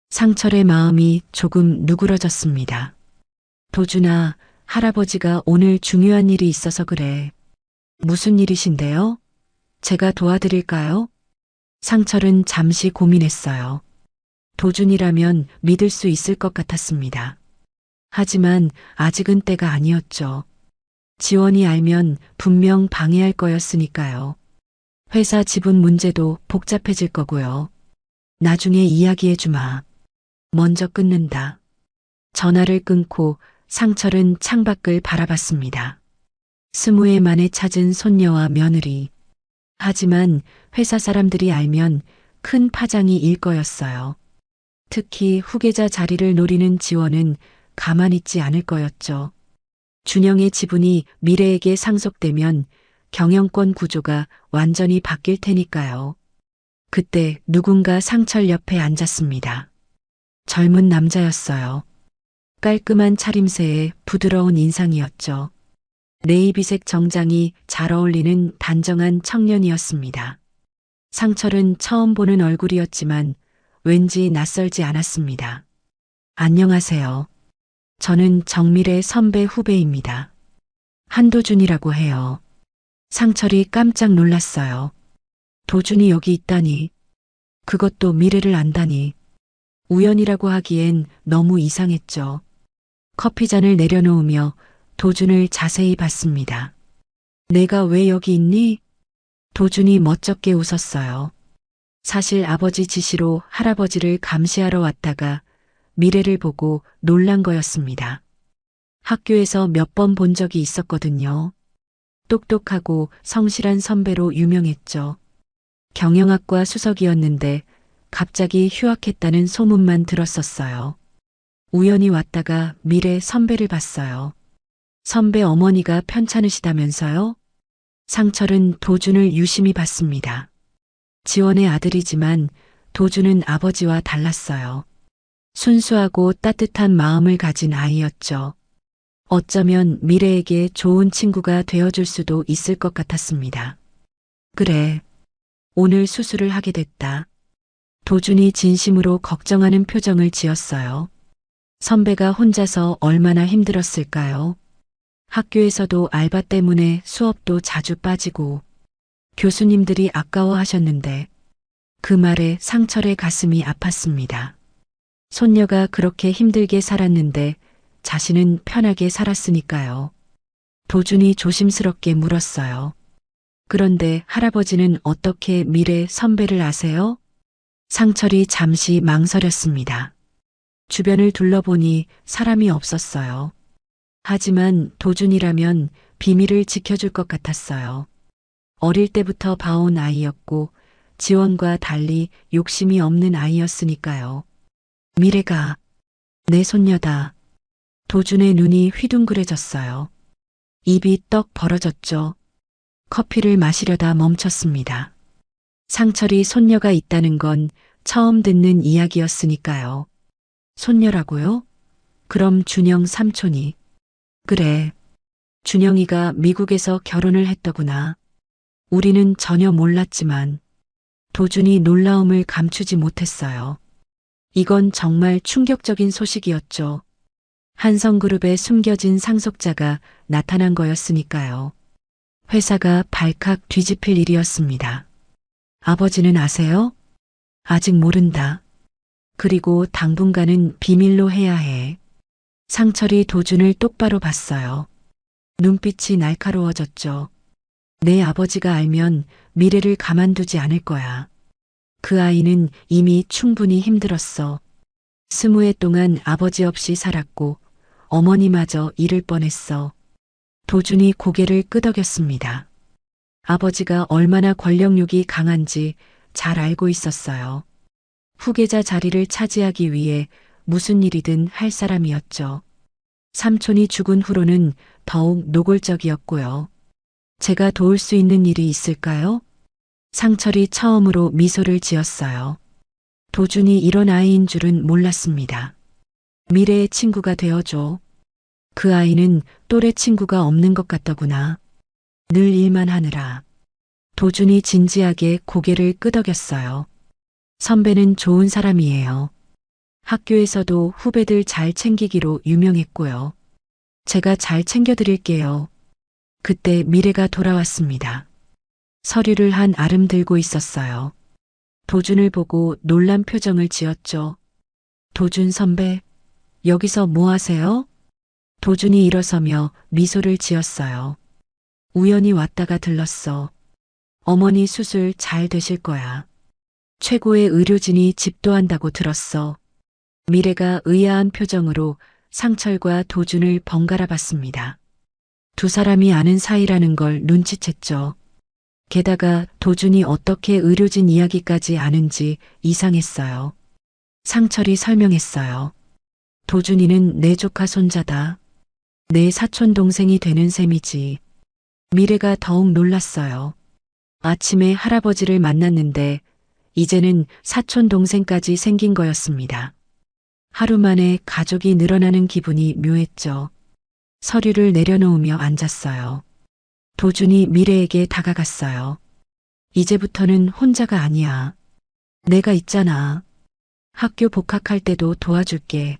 상철의 마음이 조금 누그러졌습니다. 도준아, 할아버지가 오늘 중요한 일이 있어서 그래. 무슨 일이신데요? 제가 도와드릴까요? 상철은 잠시 고민했어요. 도준이라면 믿을 수 있을 것 같았습니다. 하지만 아직은 때가 아니었죠. 지원이 알면 분명 방해할 거였으니까요. 회사 지분 문제도 복잡해질 거고요. 나중에 이야기해 주마. 먼저 끊는다. 전화를 끊고 상철은 창밖을 바라봤습니다. 20회 만에 찾은 손녀와 며느리. 하지만 회사 사람들이 알면 큰 파장이 일 거였어요. 특히 후계자 자리를 노리는 지원은 가만히 있지 않을 거였죠. 준영의 지분이 미래에게 상속되면 경영권 구조가 완전히 바뀔 테니까요. 그때 누군가 상철 옆에 앉았습니다. 젊은 남자였어요. 깔끔한 차림새에 부드러운 인상이었죠. 네이비색 정장이 잘 어울리는 단정한 청년이었습니다. 상철은 처음 보는 얼굴이었지만 왠지 낯설지 않았습니다. 안녕하세요. 저는 정밀의 선배 후배입니다. 한도준이라고 해요. 상철이 깜짝 놀랐어요. 도준이 여기 있다니. 그것도 미래를 안다니. 우연이라고 하기엔 너무 이상했죠. 커피잔을 내려놓으며 도준을 자세히 봤습니다. 내가 왜 여기 있니? 도준이 멋쩍게 웃었어요. 사실 아버지 지시로 할아버지를 감시하러 왔다가 미래를 보고 놀란 거였습니다. 학교에서 몇 번 본 적이 있었거든요. 똑똑하고 성실한 선배로 유명했죠. 경영학과 수석이었는데 갑자기 휴학했다는 소문만 들었었어요. 우연히 왔다가 미래 선배를 봤어요. 선배 어머니가 편찮으시다면서요? 상철은 도준을 유심히 봤습니다. 지원의 아들이지만 도준은 아버지와 달랐어요. 순수하고 따뜻한 마음을 가진 아이였죠. 어쩌면 미래에게 좋은 친구가 되어줄 수도 있을 것 같았습니다. 그래. 오늘 수술을 하게 됐다. 도준이 진심으로 걱정하는 표정을 지었어요. 선배가 혼자서 얼마나 힘들었을까요? 학교에서도 알바 때문에 수업도 자주 빠지고 교수님들이 아까워하셨는데 그 말에 상철의 가슴이 아팠습니다. 손녀가 그렇게 힘들게 살았는데 자신은 편하게 살았으니까요. 도준이 조심스럽게 물었어요. 그런데 할아버지는 어떻게 미래 선배를 아세요? 상철이 잠시 망설였습니다. 주변을 둘러보니 사람이 없었어요. 하지만 도준이라면 비밀을 지켜줄 것 같았어요. 어릴 때부터 봐온 아이였고 지원과 달리 욕심이 없는 아이였으니까요. 미래가 내 손녀다. 도준의 눈이 휘둥그레졌어요. 입이 떡 벌어졌죠. 커피를 마시려다 멈췄습니다. 상철이 손녀가 있다는 건 처음 듣는 이야기였으니까요. 손녀라고요? 그럼 준영 삼촌이. 그래. 준영이가 미국에서 결혼을 했더구나. 우리는 전혀 몰랐지만 도준이 놀라움을 감추지 못했어요. 이건 정말 충격적인 소식이었죠. 한성그룹에 숨겨진 상속자가 나타난 거였으니까요. 회사가 발칵 뒤집힐 일이었습니다. 아버지는 아세요? 아직 모른다. 그리고 당분간은 비밀로 해야 해. 상철이 도준을 똑바로 봤어요. 눈빛이 날카로워졌죠. 내 아버지가 알면 미래를 가만두지 않을 거야. 그 아이는 이미 충분히 힘들었어. 20해 동안 아버지 없이 살았고 어머니마저 잃을 뻔했어. 도준이 고개를 끄덕였습니다. 아버지가 얼마나 권력욕이 강한지 잘 알고 있었어요. 후계자 자리를 차지하기 위해 무슨 일이든 할 사람이었죠. 삼촌이 죽은 후로는 더욱 노골적이었고요. 제가 도울 수 있는 일이 있을까요? 상철이 처음으로 미소를 지었어요. 도준이 이런 아이인 줄은 몰랐습니다. 미래의 친구가 되어줘. 그 아이는 또래 친구가 없는 것 같더구나. 늘 일만 하느라. 도준이 진지하게 고개를 끄덕였어요. 선배는 좋은 사람이에요. 학교에서도 후배들 잘 챙기기로 유명했고요. 제가 잘 챙겨드릴게요. 그때 미래가 돌아왔습니다. 서류를 한 아름 들고 있었어요. 도준을 보고 놀란 표정을 지었죠. 도준 선배, 여기서 뭐 하세요? 도준이 일어서며 미소를 지었어요. 우연히 왔다가 들렀어. 어머니 수술 잘 되실 거야. 최고의 의료진이 집도한다고 들었어. 미래가 의아한 표정으로 상철과 도준을 번갈아 봤습니다. 두 사람이 아는 사이라는 걸 눈치챘죠. 게다가 도준이 어떻게 의료진 이야기까지 아는지 이상했어요. 상철이 설명했어요. 도준이는 내 조카 손자다. 내 사촌 동생이 되는 셈이지. 미래가 더욱 놀랐어요. 아침에 할아버지를 만났는데 이제는 사촌 동생까지 생긴 거였습니다. 하루 만에 가족이 늘어나는 기분이 묘했죠. 서류를 내려놓으며 앉았어요. 도준이 미래에게 다가갔어요. 이제부터는 혼자가 아니야. 내가 있잖아. 학교 복학할 때도 도와줄게.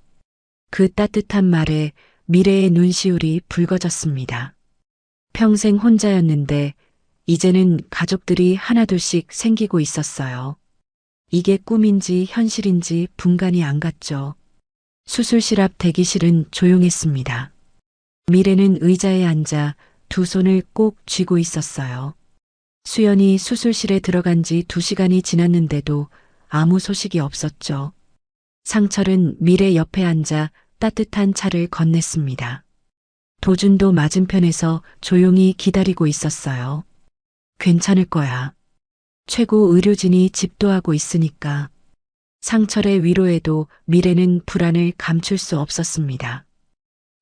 그 따뜻한 말에 미래의 눈시울이 붉어졌습니다. 평생 혼자였는데 이제는 가족들이 하나둘씩 생기고 있었어요. 이게 꿈인지 현실인지 분간이 안 갔죠. 수술실 앞 대기실은 조용했습니다. 미래는 의자에 앉아 두 손을 꼭 쥐고 있었어요. 수연이 수술실에 들어간 지 2시간이 지났는데도 아무 소식이 없었죠. 상철은 미래 옆에 앉아 따뜻한 차를 건넸습니다. 도준도 맞은편에서 조용히 기다리고 있었어요. 괜찮을 거야. 최고 의료진이 집도하고 있으니까. 상철의 위로에도 미래는 불안을 감출 수 없었습니다.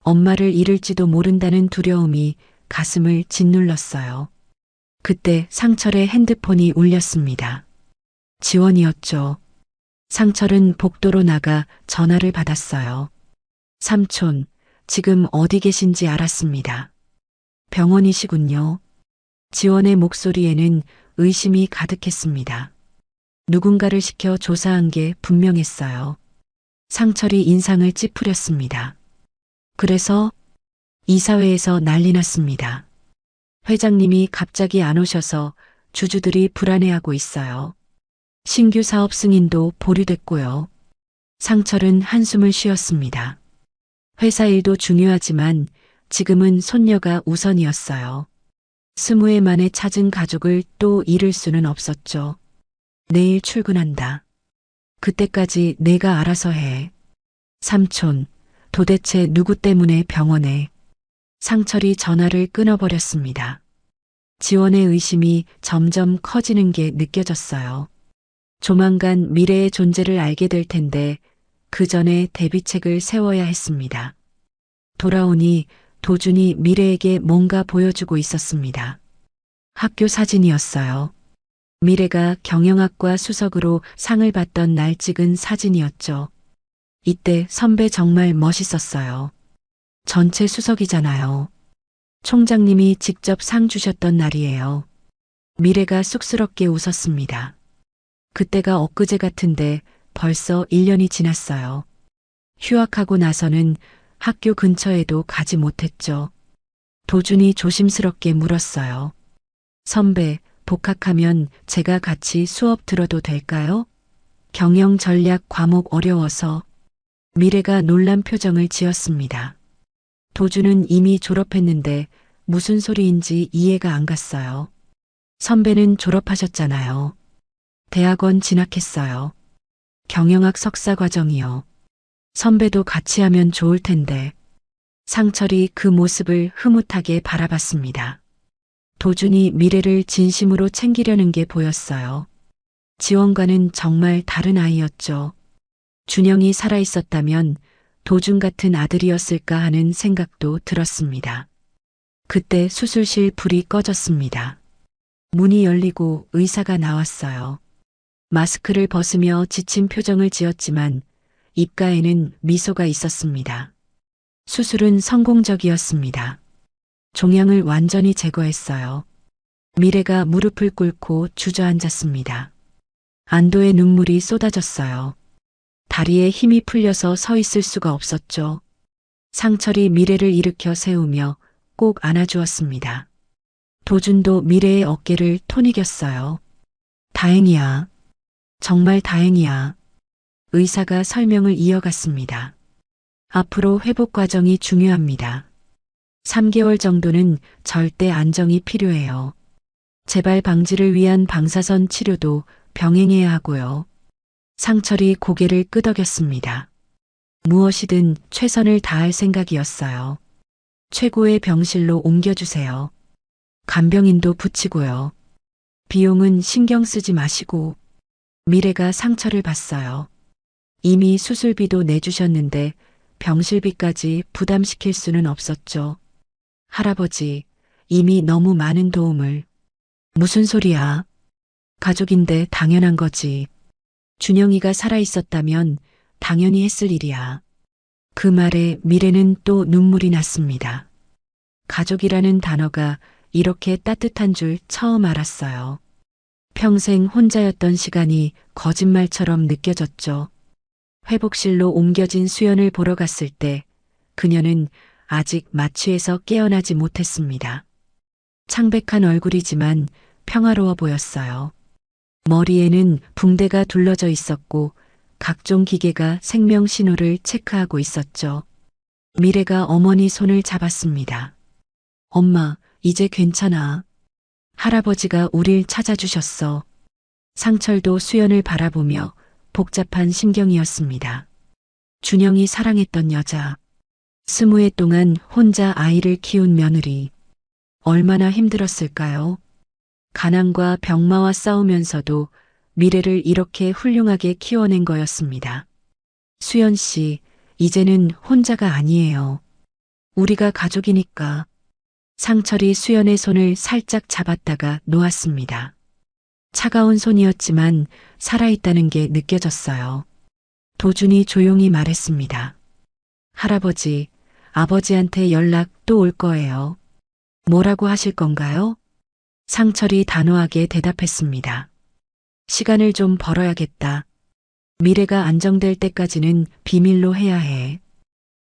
엄마를 잃을지도 모른다는 두려움이 가슴을 짓눌렀어요. 그때 상철의 핸드폰이 울렸습니다. 지원이었죠. 상철은 복도로 나가 전화를 받았어요. 삼촌, 지금 어디 계신지 알았습니다. 병원이시군요. 지원의 목소리에는 의심이 가득했습니다. 누군가를 시켜 조사한 게 분명했어요. 상철이 인상을 찌푸렸습니다. 그래서 이사회에서 난리 났습니다. 회장님이 갑자기 안 오셔서 주주들이 불안해하고 있어요. 신규 사업 승인도 보류됐고요. 상철은 한숨을 쉬었습니다. 회사 일도 중요하지만 지금은 손녀가 우선이었어요. 20회 만에 찾은 가족을 또 잃을 수는 없었죠. 내일 출근한다. 그때까지 내가 알아서 해. 삼촌, 도대체 누구 때문에 병원에? 상철이 전화를 끊어버렸습니다. 지원의 의심이 점점 커지는 게 느껴졌어요. 조만간 미래의 존재를 알게 될 텐데 그 전에 대비책을 세워야 했습니다. 돌아오니 도준이 미래에게 뭔가 보여주고 있었습니다. 학교 사진이었어요. 미래가 경영학과 수석으로 상을 받던 날 찍은 사진이었죠. 이때 선배 정말 멋있었어요. 전체 수석이잖아요. 총장님이 직접 상 주셨던 날이에요. 미래가 쑥스럽게 웃었습니다. 그때가 엊그제 같은데 벌써 1년이 지났어요. 휴학하고 나서는 학교 근처에도 가지 못했죠. 도준이 조심스럽게 물었어요. 선배, 복학하면 제가 같이 수업 들어도 될까요? 경영 전략 과목 어려워서. 미래가 놀란 표정을 지었습니다. 도준은 이미 졸업했는데 무슨 소리인지 이해가 안 갔어요. 선배는 졸업하셨잖아요. 대학원 진학했어요. 경영학 석사 과정이요. 선배도 같이 하면 좋을 텐데. 상철이 그 모습을 흐뭇하게 바라봤습니다. 도준이 미래를 진심으로 챙기려는 게 보였어요. 지원과는 정말 다른 아이였죠. 준영이 살아있었다면 도준 같은 아들이었을까 하는 생각도 들었습니다. 그때 수술실 불이 꺼졌습니다. 문이 열리고 의사가 나왔어요. 마스크를 벗으며 지친 표정을 지었지만 입가에는 미소가 있었습니다. 수술은 성공적이었습니다. 종양을 완전히 제거했어요. 미래가 무릎을 꿇고 주저앉았습니다. 안도의 눈물이 쏟아졌어요. 다리에 힘이 풀려서 서 있을 수가 없었죠. 상철이 미래를 일으켜 세우며 꼭 안아주었습니다. 도준도 미래의 어깨를 토닉였어요. 다행이야. 정말 다행이야. 의사가 설명을 이어갔습니다. 앞으로 회복 과정이 중요합니다. 3개월 정도는 절대 안정이 필요해요. 재발 방지를 위한 방사선 치료도 병행해야 하고요. 상철이 고개를 끄덕였습니다. 무엇이든 최선을 다할 생각이었어요. 최고의 병실로 옮겨주세요. 간병인도 붙이고요. 비용은 신경 쓰지 마시고. 미래가 상처를 봤어요. 이미 수술비도 내주셨는데 병실비까지 부담시킬 수는 없었죠. 할아버지, 이미 너무 많은 도움을. 무슨 소리야? 가족인데 당연한 거지. 준영이가 살아있었다면 당연히 했을 일이야. 그 말에 미래는 또 눈물이 났습니다. 가족이라는 단어가 이렇게 따뜻한 줄 처음 알았어요. 평생 혼자였던 시간이 거짓말처럼 느껴졌죠. 회복실로 옮겨진 수연을 보러 갔을 때 그녀는 아직 마취에서 깨어나지 못했습니다. 창백한 얼굴이지만 평화로워 보였어요. 머리에는 붕대가 둘러져 있었고 각종 기계가 생명 신호를 체크하고 있었죠. 미래가 어머니 손을 잡았습니다. 엄마, 이제 괜찮아. 할아버지가 우릴 찾아주셨어. 상철도 수연을 바라보며 복잡한 심경이었습니다. 준영이 사랑했던 여자. 20해 동안 혼자 아이를 키운 며느리. 얼마나 힘들었을까요? 가난과 병마와 싸우면서도 미래를 이렇게 훌륭하게 키워낸 거였습니다. 수연 씨, 이제는 혼자가 아니에요. 우리가 가족이니까. 상철이 수연의 손을 살짝 잡았다가 놓았습니다. 차가운 손이었지만 살아있다는 게 느껴졌어요. 도준이 조용히 말했습니다. 할아버지, 아버지한테 연락 또 올 거예요. 뭐라고 하실 건가요? 상철이 단호하게 대답했습니다. 시간을 좀 벌어야겠다. 미래가 안정될 때까지는 비밀로 해야 해.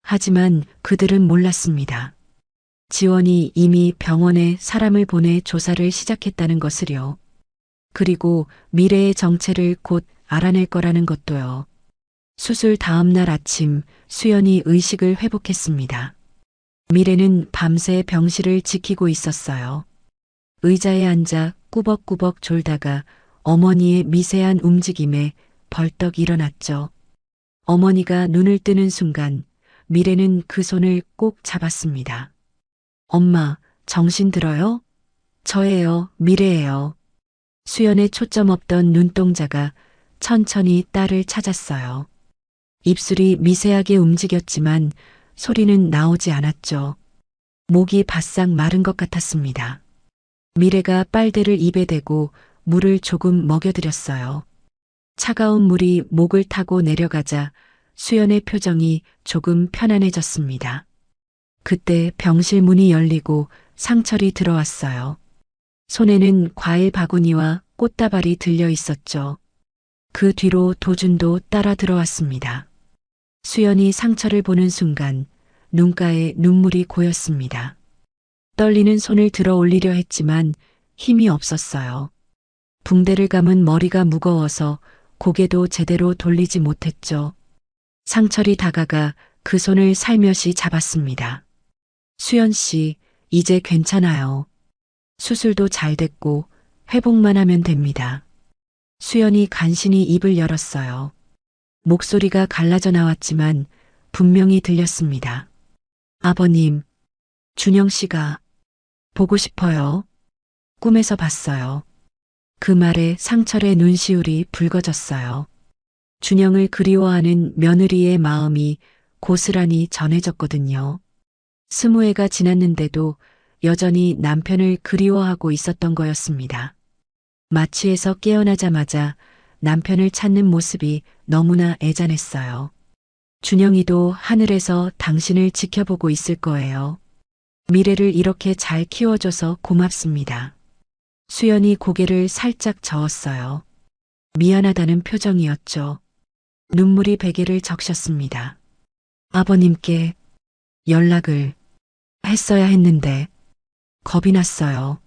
하지만 그들은 몰랐습니다. 지원이 이미 병원에 사람을 보내 조사를 시작했다는 것을요. 그리고 미래의 정체를 곧 알아낼 거라는 것도요. 수술 다음 날 아침 수연이 의식을 회복했습니다. 미래는 밤새 병실을 지키고 있었어요. 의자에 앉아 꾸벅꾸벅 졸다가 어머니의 미세한 움직임에 벌떡 일어났죠. 어머니가 눈을 뜨는 순간 미래는 그 손을 꼭 잡았습니다. 엄마, 정신 들어요? 저예요, 미래예요. 수연의 초점 없던 눈동자가 천천히 딸을 찾았어요. 입술이 미세하게 움직였지만 소리는 나오지 않았죠. 목이 바싹 마른 것 같았습니다. 미래가 빨대를 입에 대고 물을 조금 먹여드렸어요. 차가운 물이 목을 타고 내려가자 수연의 표정이 조금 편안해졌습니다. 그때 병실 문이 열리고 상철이 들어왔어요. 손에는 과일 바구니와 꽃다발이 들려 있었죠. 그 뒤로 도준도 따라 들어왔습니다. 수연이 상철을 보는 순간 눈가에 눈물이 고였습니다. 떨리는 손을 들어 올리려 했지만 힘이 없었어요. 붕대를 감은 머리가 무거워서 고개도 제대로 돌리지 못했죠. 상철이 다가가 그 손을 살며시 잡았습니다. 수연 씨, 이제 괜찮아요. 수술도 잘 됐고 회복만 하면 됩니다. 수연이 간신히 입을 열었어요. 목소리가 갈라져 나왔지만 분명히 들렸습니다. 아버님, 준영 씨가 보고 싶어요. 꿈에서 봤어요. 그 말에 상철의 눈시울이 붉어졌어요. 준영을 그리워하는 며느리의 마음이 고스란히 전해졌거든요. 20해가 지났는데도 여전히 남편을 그리워하고 있었던 거였습니다. 마취에서 깨어나자마자 남편을 찾는 모습이 너무나 애잔했어요. 준영이도 하늘에서 당신을 지켜보고 있을 거예요. 미래를 이렇게 잘 키워줘서 고맙습니다. 수연이 고개를 살짝 저었어요. 미안하다는 표정이었죠. 눈물이 베개를 적셨습니다. 아버님께 연락을 했어야 했는데 겁이 났어요.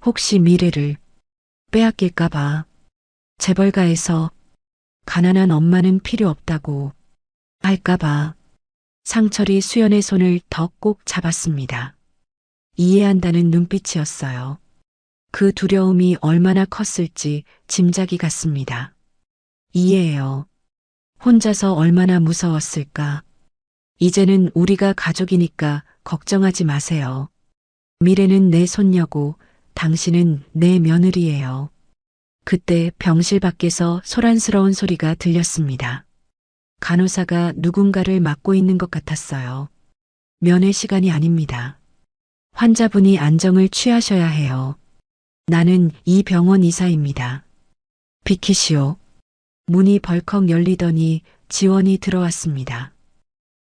혹시 미래를 빼앗길까봐. 재벌가에서 가난한 엄마는 필요 없다고 할까봐. 상철이 수연의 손을 더 꼭 잡았습니다. 이해한다는 눈빛이었어요. 그 두려움이 얼마나 컸을지 짐작이 갔습니다. 이해해요. 혼자서 얼마나 무서웠을까. 이제는 우리가 가족이니까 걱정하지 마세요. 미래는 내 손녀고 당신은 내 며느리예요. 그때 병실 밖에서 소란스러운 소리가 들렸습니다. 간호사가 누군가를 맡고 있는 것 같았어요. 면회 시간이 아닙니다. 환자분이 안정을 취하셔야 해요. 나는 이 병원 의사입니다. 비키시오. 문이 벌컥 열리더니 지원이 들어왔습니다.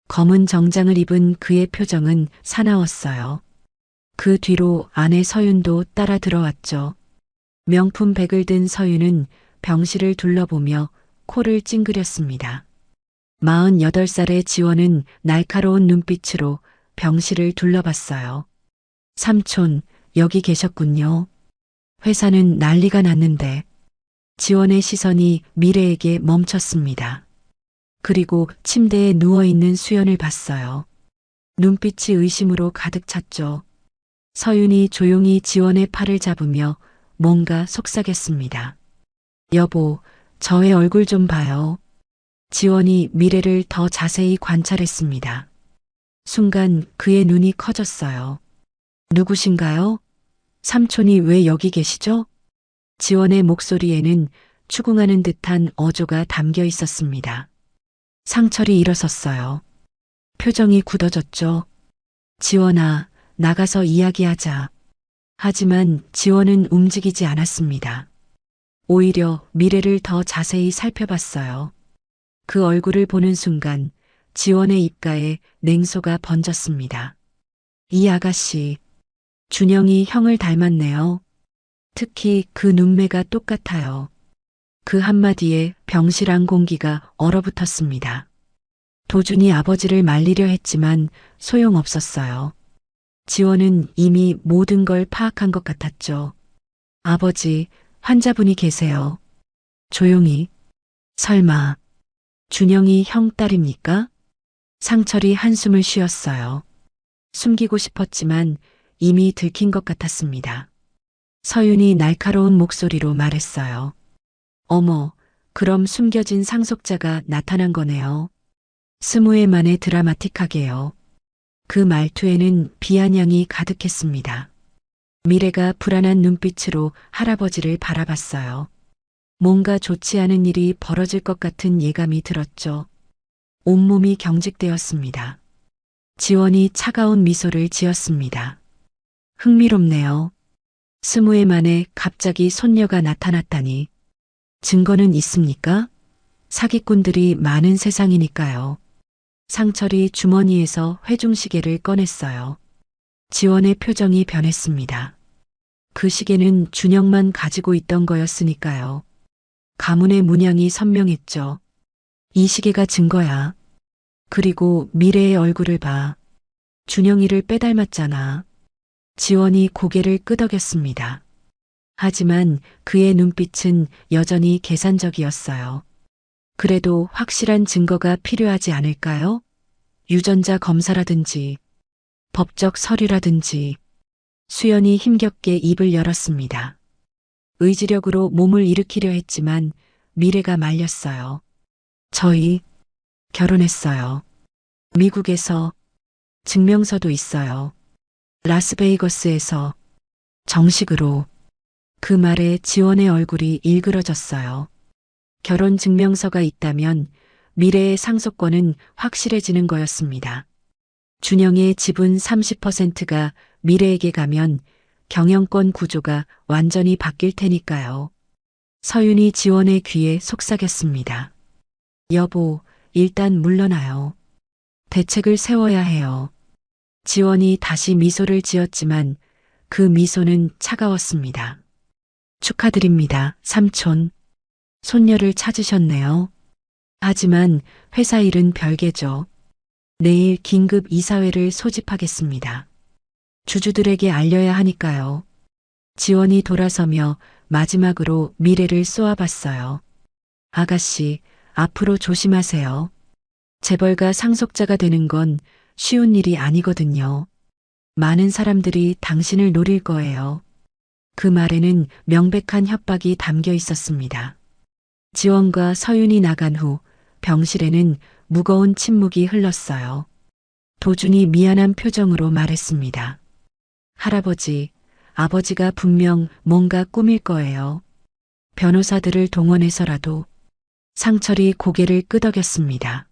검은 정장을 입은 그의 표정은 사나웠어요. 그 뒤로 아내 서윤도 따라 들어왔죠. 명품 백을 든 서윤은 병실을 둘러보며 코를 찡그렸습니다. 48살의 지원은 날카로운 눈빛으로 병실을 둘러봤어요. 삼촌, 여기 계셨군요. 회사는 난리가 났는데. 지원의 시선이 미래에게 멈췄습니다. 그리고 침대에 누워있는 수연을 봤어요. 눈빛이 의심으로 가득 찼죠. 서윤이 조용히 지원의 팔을 잡으며 뭔가 속삭였습니다. 여보, 저의 얼굴 좀 봐요. 지원이 미래를 더 자세히 관찰했습니다. 순간 그의 눈이 커졌어요. 누구신가요? 삼촌이 왜 여기 계시죠? 지원의 목소리에는 추궁하는 듯한 어조가 담겨 있었습니다. 상철이 일어섰어요. 표정이 굳어졌죠. 지원아, 나가서 이야기하자. 하지만 지원은 움직이지 않았습니다. 오히려 미래를 더 자세히 살펴봤어요. 그 얼굴을 보는 순간 지원의 입가에 냉소가 번졌습니다. 이 아가씨, 준영이 형을 닮았네요. 특히 그 눈매가 똑같아요. 그 한마디에 병실 공기가 얼어붙었습니다. 도준이 아버지를 말리려 했지만 소용없었어요. 지원은 이미 모든 걸 파악한 것 같았죠. 아버지, 환자분이 계세요. 조용히. 설마, 준영이 형 딸입니까? 상철이 한숨을 쉬었어요. 숨기고 싶었지만 이미 들킨 것 같았습니다. 서윤이 날카로운 목소리로 말했어요. 어머, 그럼 숨겨진 상속자가 나타난 거네요. 20회 만에 드라마틱하게요. 그 말투에는 비아냥이 가득했습니다. 미래가 불안한 눈빛으로 할아버지를 바라봤어요. 뭔가 좋지 않은 일이 벌어질 것 같은 예감이 들었죠. 온몸이 경직되었습니다. 지원이 차가운 미소를 지었습니다. 흥미롭네요. 20회 만에 갑자기 손녀가 나타났다니. 증거는 있습니까? 사기꾼들이 많은 세상이니까요. 상철이 주머니에서 회중시계를 꺼냈어요. 지원의 표정이 변했습니다. 그 시계는 준영만 가지고 있던 거였으니까요. 가문의 문양이 선명했죠. 이 시계가 증거야. 그리고 미래의 얼굴을 봐. 준영이를 빼닮았잖아. 지원이 고개를 끄덕였습니다. 하지만 그의 눈빛은 여전히 계산적이었어요. 그래도 확실한 증거가 필요하지 않을까요? 유전자 검사라든지, 법적 서류라든지. 수연이 힘겹게 입을 열었습니다. 의지력으로 몸을 일으키려 했지만 미래가 말렸어요. 저희 결혼했어요. 미국에서 증명서도 있어요. 라스베이거스에서 정식으로. 그 말에 지원의 얼굴이 일그러졌어요. 결혼 증명서가 있다면 미래의 상속권은 확실해지는 거였습니다. 준영의 지분 30%가 미래에게 가면 경영권 구조가 완전히 바뀔 테니까요. 서윤이 지원의 귀에 속삭였습니다. 여보, 일단 물러나요. 대책을 세워야 해요. 지원이 다시 미소를 지었지만 그 미소는 차가웠습니다. 축하드립니다, 삼촌. 손녀를 찾으셨네요. 하지만 회사 일은 별개죠. 내일 긴급 이사회를 소집하겠습니다. 주주들에게 알려야 하니까요. 지원이 돌아서며 마지막으로 미래를 쏘아봤어요. 아가씨, 앞으로 조심하세요. 재벌가 상속자가 되는 건 쉬운 일이 아니거든요. 많은 사람들이 당신을 노릴 거예요. 그 말에는 명백한 협박이 담겨 있었습니다. 지원과 서윤이 나간 후 병실에는 무거운 침묵이 흘렀어요. 도준이 미안한 표정으로 말했습니다. 할아버지, 아버지가 분명 뭔가 꾸밀 거예요. 변호사들을 동원해서라도. 상철이 고개를 끄덕였습니다.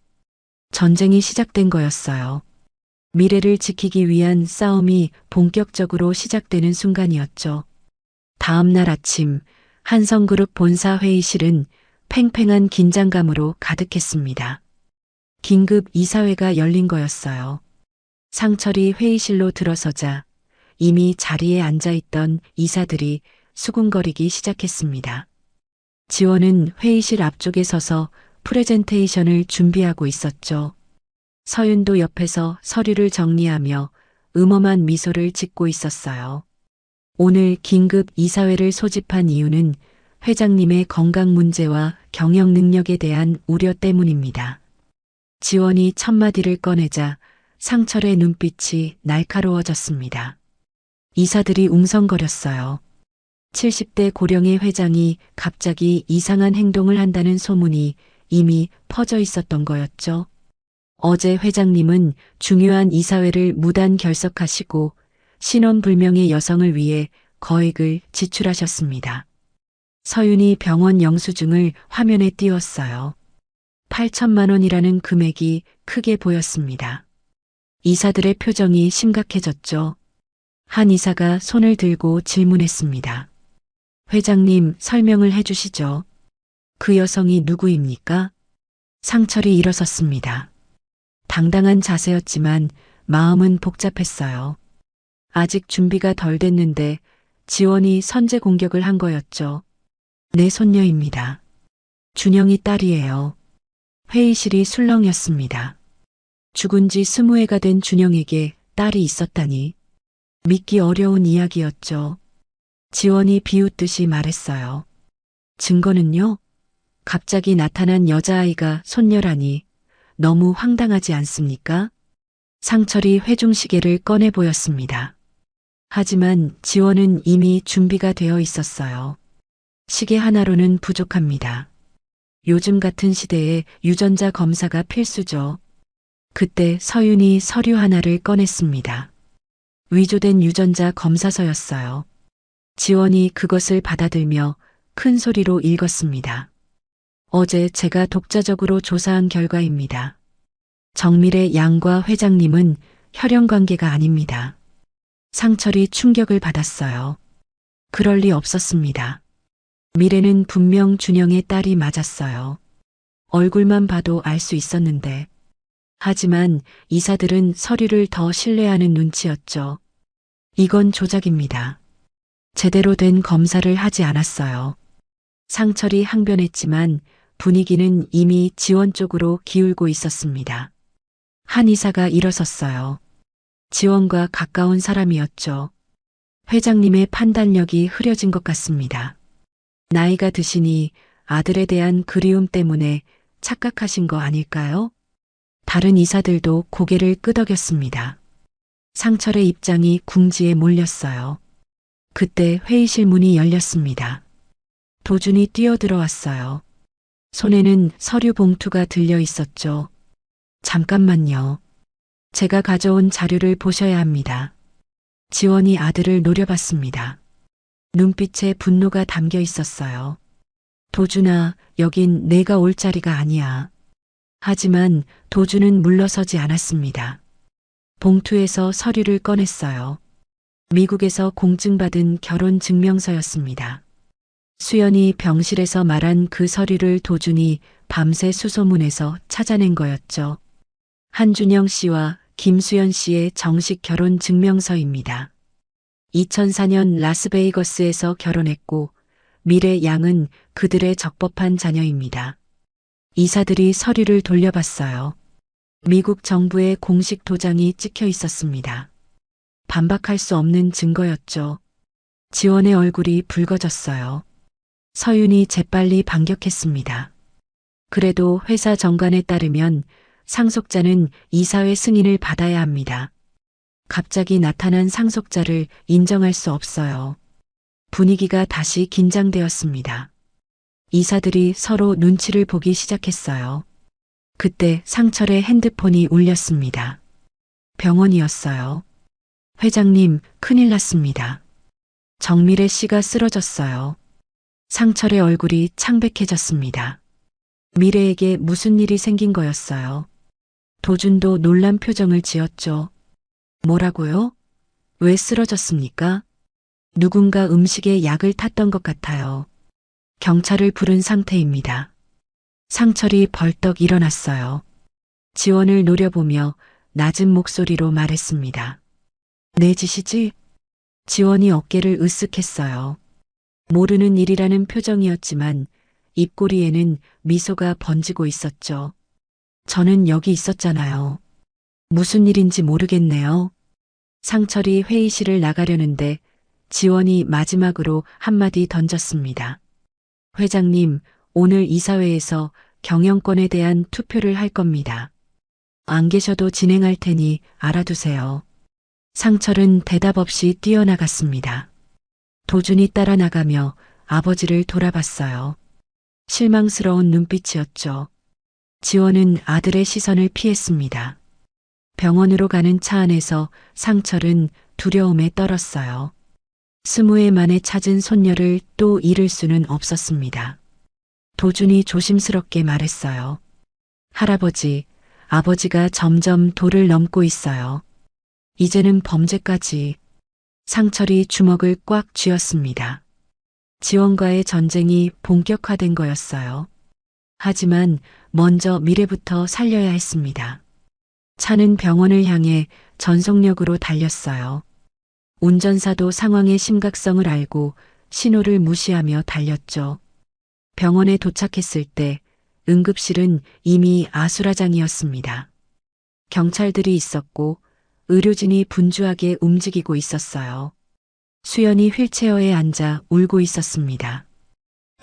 전쟁이 시작된 거였어요. 미래를 지키기 위한 싸움이 본격적으로 시작되는 순간이었죠. 다음 날 아침 한성그룹 본사 회의실은 팽팽한 긴장감으로 가득했습니다. 긴급 이사회가 열린 거였어요. 상철이 회의실로 들어서자 이미 자리에 앉아있던 이사들이 수군거리기 시작했습니다. 지원은 회의실 앞쪽에 서서 프레젠테이션을 준비하고 있었죠. 서윤도 옆에서 서류를 정리하며 음험한 미소를 짓고 있었어요. 오늘 긴급 이사회를 소집한 이유는 회장님의 건강 문제와 경영 능력에 대한 우려 때문입니다. 지원이 첫마디를 꺼내자 상철의 눈빛이 날카로워졌습니다. 이사들이 웅성거렸어요. 70대 고령의 회장이 갑자기 이상한 행동을 한다는 소문이 이미 퍼져 있었던 거였죠. 어제 회장님은 중요한 이사회를 무단 결석하시고 신원불명의 여성을 위해 거액을 지출하셨습니다. 서윤이 병원 영수증을 화면에 띄웠어요. 8천만 원이라는 금액이 크게 보였습니다. 이사들의 표정이 심각해졌죠. 한 이사가 손을 들고 질문했습니다. 회장님, 설명을 해주시죠. 그 여성이 누구입니까? 상철이 일어섰습니다. 당당한 자세였지만 마음은 복잡했어요. 아직 준비가 덜 됐는데 지원이 선제 공격을 한 거였죠. 내 손녀입니다. 준영이 딸이에요. 회의실이 술렁였습니다. 죽은 지 20회가 된 준영에게 딸이 있었다니. 믿기 어려운 이야기였죠. 지원이 비웃듯이 말했어요. 증거는요? 갑자기 나타난 여자아이가 손녀라니 너무 황당하지 않습니까? 상철이 회중시계를 꺼내 보였습니다. 하지만 지원은 이미 준비가 되어 있었어요. 시계 하나로는 부족합니다. 요즘 같은 시대에 유전자 검사가 필수죠. 그때 서윤이 서류 하나를 꺼냈습니다. 위조된 유전자 검사서였어요. 지원이 그것을 받아들며 큰 소리로 읽었습니다. 어제 제가 독자적으로 조사한 결과입니다. 정밀의 양과 회장님은 혈연 관계가 아닙니다. 상철이 충격을 받았어요. 그럴 리 없었습니다. 미래는 분명 준영의 딸이 맞았어요. 얼굴만 봐도 알 수 있었는데. 하지만 이사들은 서류를 더 신뢰하는 눈치였죠. 이건 조작입니다. 제대로 된 검사를 하지 않았어요. 상철이 항변했지만 분위기는 이미 지원 쪽으로 기울고 있었습니다. 한 이사가 일어섰어요. 지원과 가까운 사람이었죠. 회장님의 판단력이 흐려진 것 같습니다. 나이가 드시니 아들에 대한 그리움 때문에 착각하신 거 아닐까요? 다른 이사들도 고개를 끄덕였습니다. 상철의 입장이 궁지에 몰렸어요. 그때 회의실 문이 열렸습니다. 도준이 뛰어들어왔어요. 손에는 서류 봉투가 들려 있었죠. 잠깐만요. 제가 가져온 자료를 보셔야 합니다. 지원이 아들을 노려봤습니다. 눈빛에 분노가 담겨 있었어요. 도준아, 여긴 내가 올 자리가 아니야. 하지만 도준은 물러서지 않았습니다. 봉투에서 서류를 꺼냈어요. 미국에서 공증받은 결혼 증명서였습니다. 수연이 병실에서 말한 그 서류를 도준이 밤새 수소문해서 찾아낸 거였죠. 한준영 씨와 김수연 씨의 정식 결혼 증명서입니다. 2004년 라스베이거스에서 결혼했고 미래 양은 그들의 적법한 자녀입니다. 이사들이 서류를 돌려봤어요. 미국 정부의 공식 도장이 찍혀 있었습니다. 반박할 수 없는 증거였죠. 지원의 얼굴이 붉어졌어요. 서윤이 재빨리 반격했습니다. 그래도 회사 정관에 따르면 상속자는 이사회 승인을 받아야 합니다. 갑자기 나타난 상속자를 인정할 수 없어요. 분위기가 다시 긴장되었습니다. 이사들이 서로 눈치를 보기 시작했어요. 그때 상철의 핸드폰이 울렸습니다. 병원이었어요. 회장님, 큰일 났습니다. 정미래 씨가 쓰러졌어요. 상철의 얼굴이 창백해졌습니다. 미래에게 무슨 일이 생긴 거였어요. 도준도 놀란 표정을 지었죠. 뭐라고요? 왜 쓰러졌습니까? 누군가 음식에 약을 탔던 것 같아요. 경찰을 부른 상태입니다. 상철이 벌떡 일어났어요. 지원을 노려보며 낮은 목소리로 말했습니다. 내 짓이지? 지원이 어깨를 으쓱했어요. 모르는 일이라는 표정이었지만 입꼬리에는 미소가 번지고 있었죠. 저는 여기 있었잖아요. 무슨 일인지 모르겠네요. 상철이 회의실을 나가려는데 지원이 마지막으로 한마디 던졌습니다. 회장님, 오늘 이사회에서 경영권에 대한 투표를 할 겁니다. 안 계셔도 진행할 테니 알아두세요. 상철은 대답 없이 뛰어나갔습니다. 도준이 따라 나가며 아버지를 돌아봤어요. 실망스러운 눈빛이었죠. 지원은 아들의 시선을 피했습니다. 병원으로 가는 차 안에서 상철은 두려움에 떨었어요. 20회 만에 찾은 손녀를 또 잃을 수는 없었습니다. 도준이 조심스럽게 말했어요. 할아버지, 아버지가 점점 도를 넘고 있어요. 이제는 범죄까지. 상철이 주먹을 꽉 쥐었습니다. 지원과의 전쟁이 본격화된 거였어요. 하지만 먼저 미래부터 살려야 했습니다. 차는 병원을 향해 전속력으로 달렸어요. 운전사도 상황의 심각성을 알고 신호를 무시하며 달렸죠. 병원에 도착했을 때 응급실은 이미 아수라장이었습니다. 경찰들이 있었고 의료진이 분주하게 움직이고 있었어요. 수연이 휠체어에 앉아 울고 있었습니다.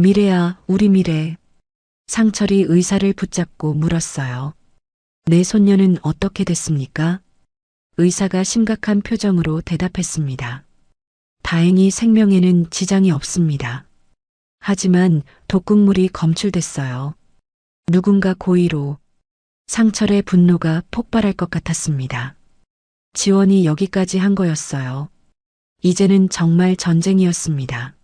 미래야, 우리 미래. 상철이 의사를 붙잡고 물었어요. 내 손녀는 어떻게 됐습니까? 의사가 심각한 표정으로 대답했습니다. 다행히 생명에는 지장이 없습니다. 하지만 독극물이 검출됐어요. 누군가 고의로. 상철의 분노가 폭발할 것 같았습니다. 지원이 여기까지 한 거였어요. 이제는 정말 전쟁이었습니다.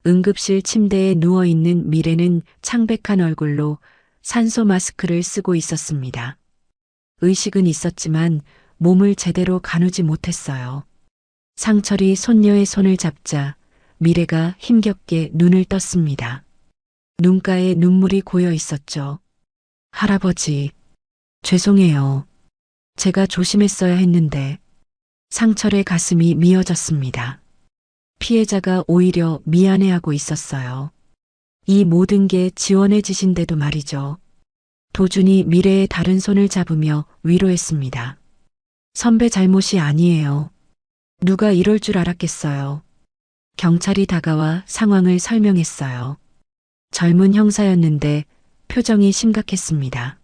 응급실 침대에 누워있는 미래는 창백한 얼굴로 산소 마스크를 쓰고 있었습니다. 의식은 있었지만 몸을 제대로 가누지 못했어요. 상철이 손녀의 손을 잡자 미래가 힘겹게 눈을 떴습니다. 눈가에 눈물이 고여 있었죠. 할아버지, 죄송해요. 제가 조심했어야 했는데. 상철의 가슴이 미어졌습니다. 피해자가 오히려 미안해하고 있었어요. 이 모든 게 지원의 짓인데도 말이죠. 도준이 미래의 다른 손을 잡으며 위로했습니다. 선배 잘못이 아니에요. 누가 이럴 줄 알았겠어요. 경찰이 다가와 상황을 설명했어요. 젊은 형사였는데 표정이 심각했습니다.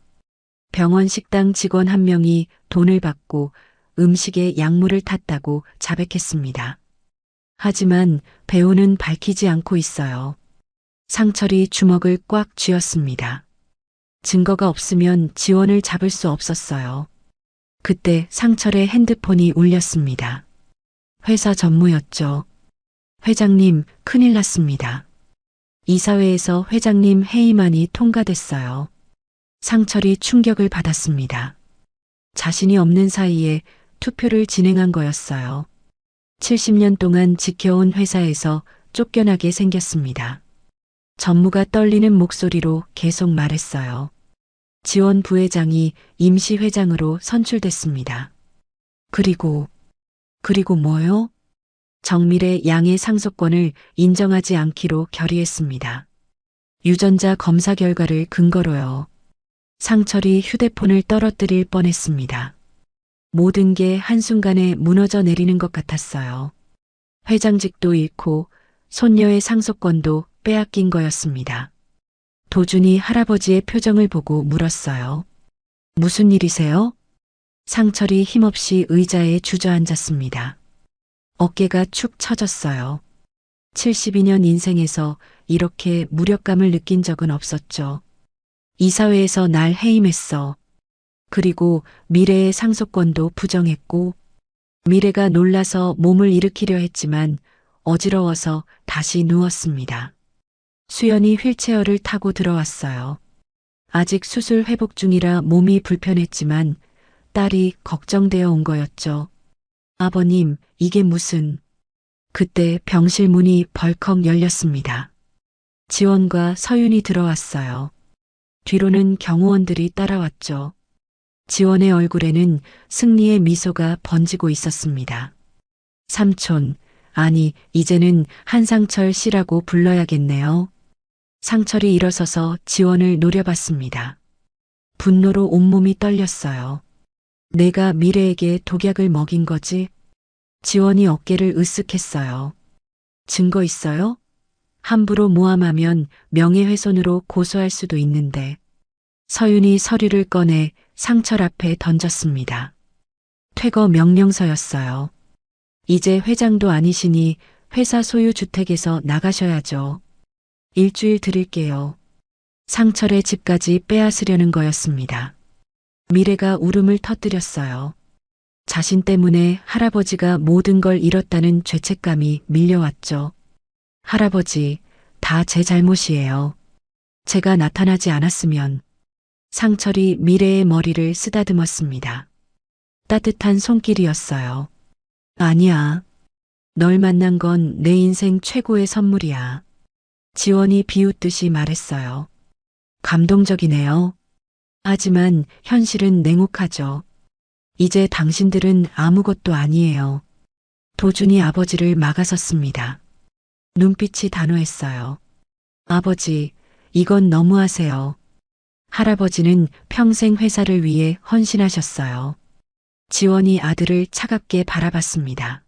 병원 식당 직원 한 명이 돈을 받고 음식에 약물을 탔다고 자백했습니다. 하지만 배우는 밝히지 않고 있어요. 상철이 주먹을 꽉 쥐었습니다. 증거가 없으면 지원을 잡을 수 없었어요. 그때 상철의 핸드폰이 울렸습니다. 회사 전무였죠. 회장님, 큰일 났습니다. 이사회에서 회장님 회의만이 통과됐어요. 상철이 충격을 받았습니다. 자신이 없는 사이에 투표를 진행한 거였어요. 70년 동안 지켜온 회사에서 쫓겨나게 생겼습니다. 전무가 떨리는 목소리로 계속 말했어요. 지원 부회장이 임시 회장으로 선출됐습니다. 그리고 뭐요? 정밀의 양의 상속권을 인정하지 않기로 결의했습니다. 유전자 검사 결과를 근거로요. 상철이 휴대폰을 떨어뜨릴 뻔했습니다. 모든 게 한순간에 무너져 내리는 것 같았어요. 회장직도 잃고 손녀의 상속권도 빼앗긴 거였습니다. 도준이 할아버지의 표정을 보고 물었어요. 무슨 일이세요? 상철이 힘없이 의자에 주저앉았습니다. 어깨가 축 처졌어요. 72년 인생에서 이렇게 무력감을 느낀 적은 없었죠. 이사회에서 날 해임했어. 그리고 미래의 상속권도 부정했고, 미래가 놀라서 몸을 일으키려 했지만 어지러워서 다시 누웠습니다. 수연이 휠체어를 타고 들어왔어요. 아직 수술 회복 중이라 몸이 불편했지만 딸이 걱정되어 온 거였죠. 아버님, 이게 무슨... 그때 병실 문이 벌컥 열렸습니다. 지원과 서윤이 들어왔어요. 뒤로는 경호원들이 따라왔죠. 지원의 얼굴에는 승리의 미소가 번지고 있었습니다. 삼촌, 아니, 이제는 한상철 씨라고 불러야겠네요. 상철이 일어서서 지원을 노려봤습니다. 분노로 온몸이 떨렸어요. 내가 미래에게 독약을 먹인 거지? 지원이 어깨를 으쓱했어요. 증거 있어요? 함부로 모함하면 명예훼손으로 고소할 수도 있는데. 서윤이 서류를 꺼내 상철 앞에 던졌습니다. 퇴거 명령서였어요. 이제 회장도 아니시니 회사 소유 주택에서 나가셔야죠. 일주일 드릴게요. 상철의 집까지 빼앗으려는 거였습니다. 미래가 울음을 터뜨렸어요. 자신 때문에 할아버지가 모든 걸 잃었다는 죄책감이 밀려왔죠. 할아버지, 다 제 잘못이에요. 제가 나타나지 않았으면. 상철이 미래의 머리를 쓰다듬었습니다. 따뜻한 손길이었어요. 아니야. 널 만난 건 내 인생 최고의 선물이야. 지원이 비웃듯이 말했어요. 감동적이네요. 하지만 현실은 냉혹하죠. 이제 당신들은 아무것도 아니에요. 도준이 아버지를 막아섰습니다. 눈빛이 단호했어요. 아버지, 이건 너무하세요. 할아버지는 평생 회사를 위해 헌신하셨어요. 지원이 아들을 차갑게 바라봤습니다.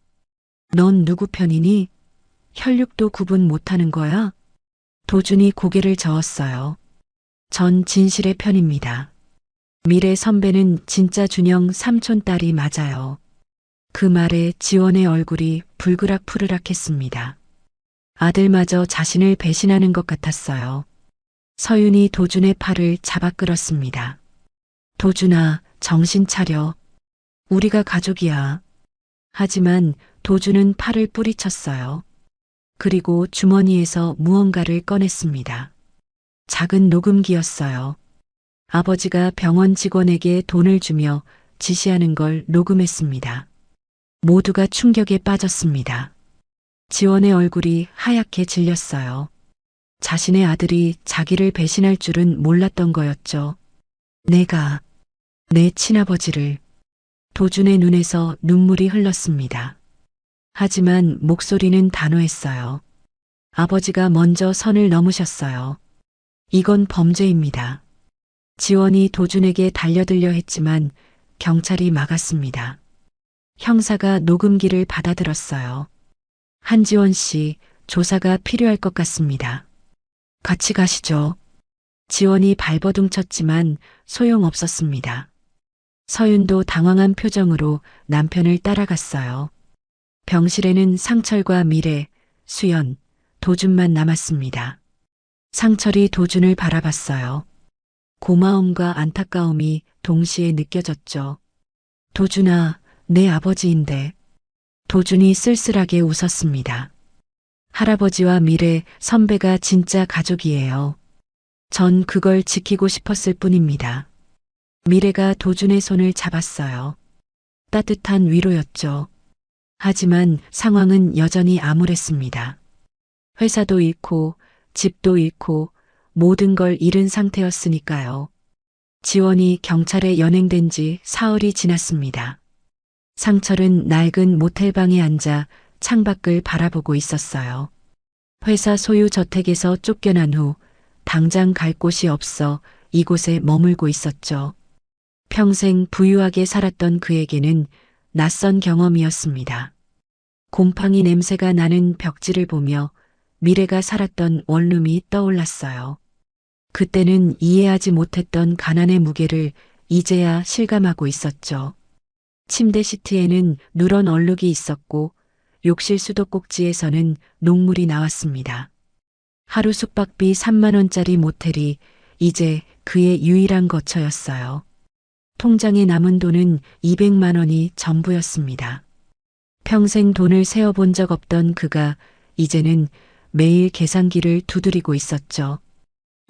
넌 누구 편이니? 혈육도 구분 못하는 거야? 도준이 고개를 저었어요. 전 진실의 편입니다. 미래 선배는 진짜 준영 삼촌 딸이 맞아요. 그 말에 지원의 얼굴이 불그락푸르락했습니다. 아들마저 자신을 배신하는 것 같았어요. 서윤이 도준의 팔을 잡아 끌었습니다. 도준아, 정신 차려. 우리가 가족이야. 하지만 도준은 팔을 뿌리쳤어요. 그리고 주머니에서 무언가를 꺼냈습니다. 작은 녹음기였어요. 아버지가 병원 직원에게 돈을 주며 지시하는 걸 녹음했습니다. 모두가 충격에 빠졌습니다. 지원의 얼굴이 하얗게 질렸어요. 자신의 아들이 자기를 배신할 줄은 몰랐던 거였죠. 내가 내 친아버지를. 도준의 눈에서 눈물이 흘렀습니다. 하지만 목소리는 단호했어요. 아버지가 먼저 선을 넘으셨어요. 이건 범죄입니다. 지원이 도준에게 달려들려 했지만 경찰이 막았습니다. 형사가 녹음기를 받아들었어요. 한지원 씨, 조사가 필요할 것 같습니다. 같이 가시죠. 지원이 발버둥 쳤지만 소용없었습니다. 서윤도 당황한 표정으로 남편을 따라갔어요. 병실에는 상철과 미래, 수연, 도준만 남았습니다. 상철이 도준을 바라봤어요. 고마움과 안타까움이 동시에 느껴졌죠. 도준아, 내 아버지인데. 도준이 쓸쓸하게 웃었습니다. 할아버지와 미래, 선배가 진짜 가족이에요. 전 그걸 지키고 싶었을 뿐입니다. 미래가 도준의 손을 잡았어요. 따뜻한 위로였죠. 하지만 상황은 여전히 암울했습니다. 회사도 잃고 집도 잃고 모든 걸 잃은 상태였으니까요. 지원이 경찰에 연행된 지 사흘이 지났습니다. 상철은 낡은 모텔방에 앉아 창밖을 바라보고 있었어요. 회사 소유 저택에서 쫓겨난 후 당장 갈 곳이 없어 이곳에 머물고 있었죠. 평생 부유하게 살았던 그에게는 낯선 경험이었습니다. 곰팡이 냄새가 나는 벽지를 보며 미래가 살았던 원룸이 떠올랐어요. 그때는 이해하지 못했던 가난의 무게를 이제야 실감하고 있었죠. 침대 시트에는 누런 얼룩이 있었고 욕실 수도꼭지에서는 녹물이 나왔습니다. 하루 숙박비 3만 원짜리 모텔이 이제 그의 유일한 거처였어요. 통장에 남은 돈은 200만 원이 전부였습니다. 평생 돈을 세어본 적 없던 그가 이제는 매일 계산기를 두드리고 있었죠.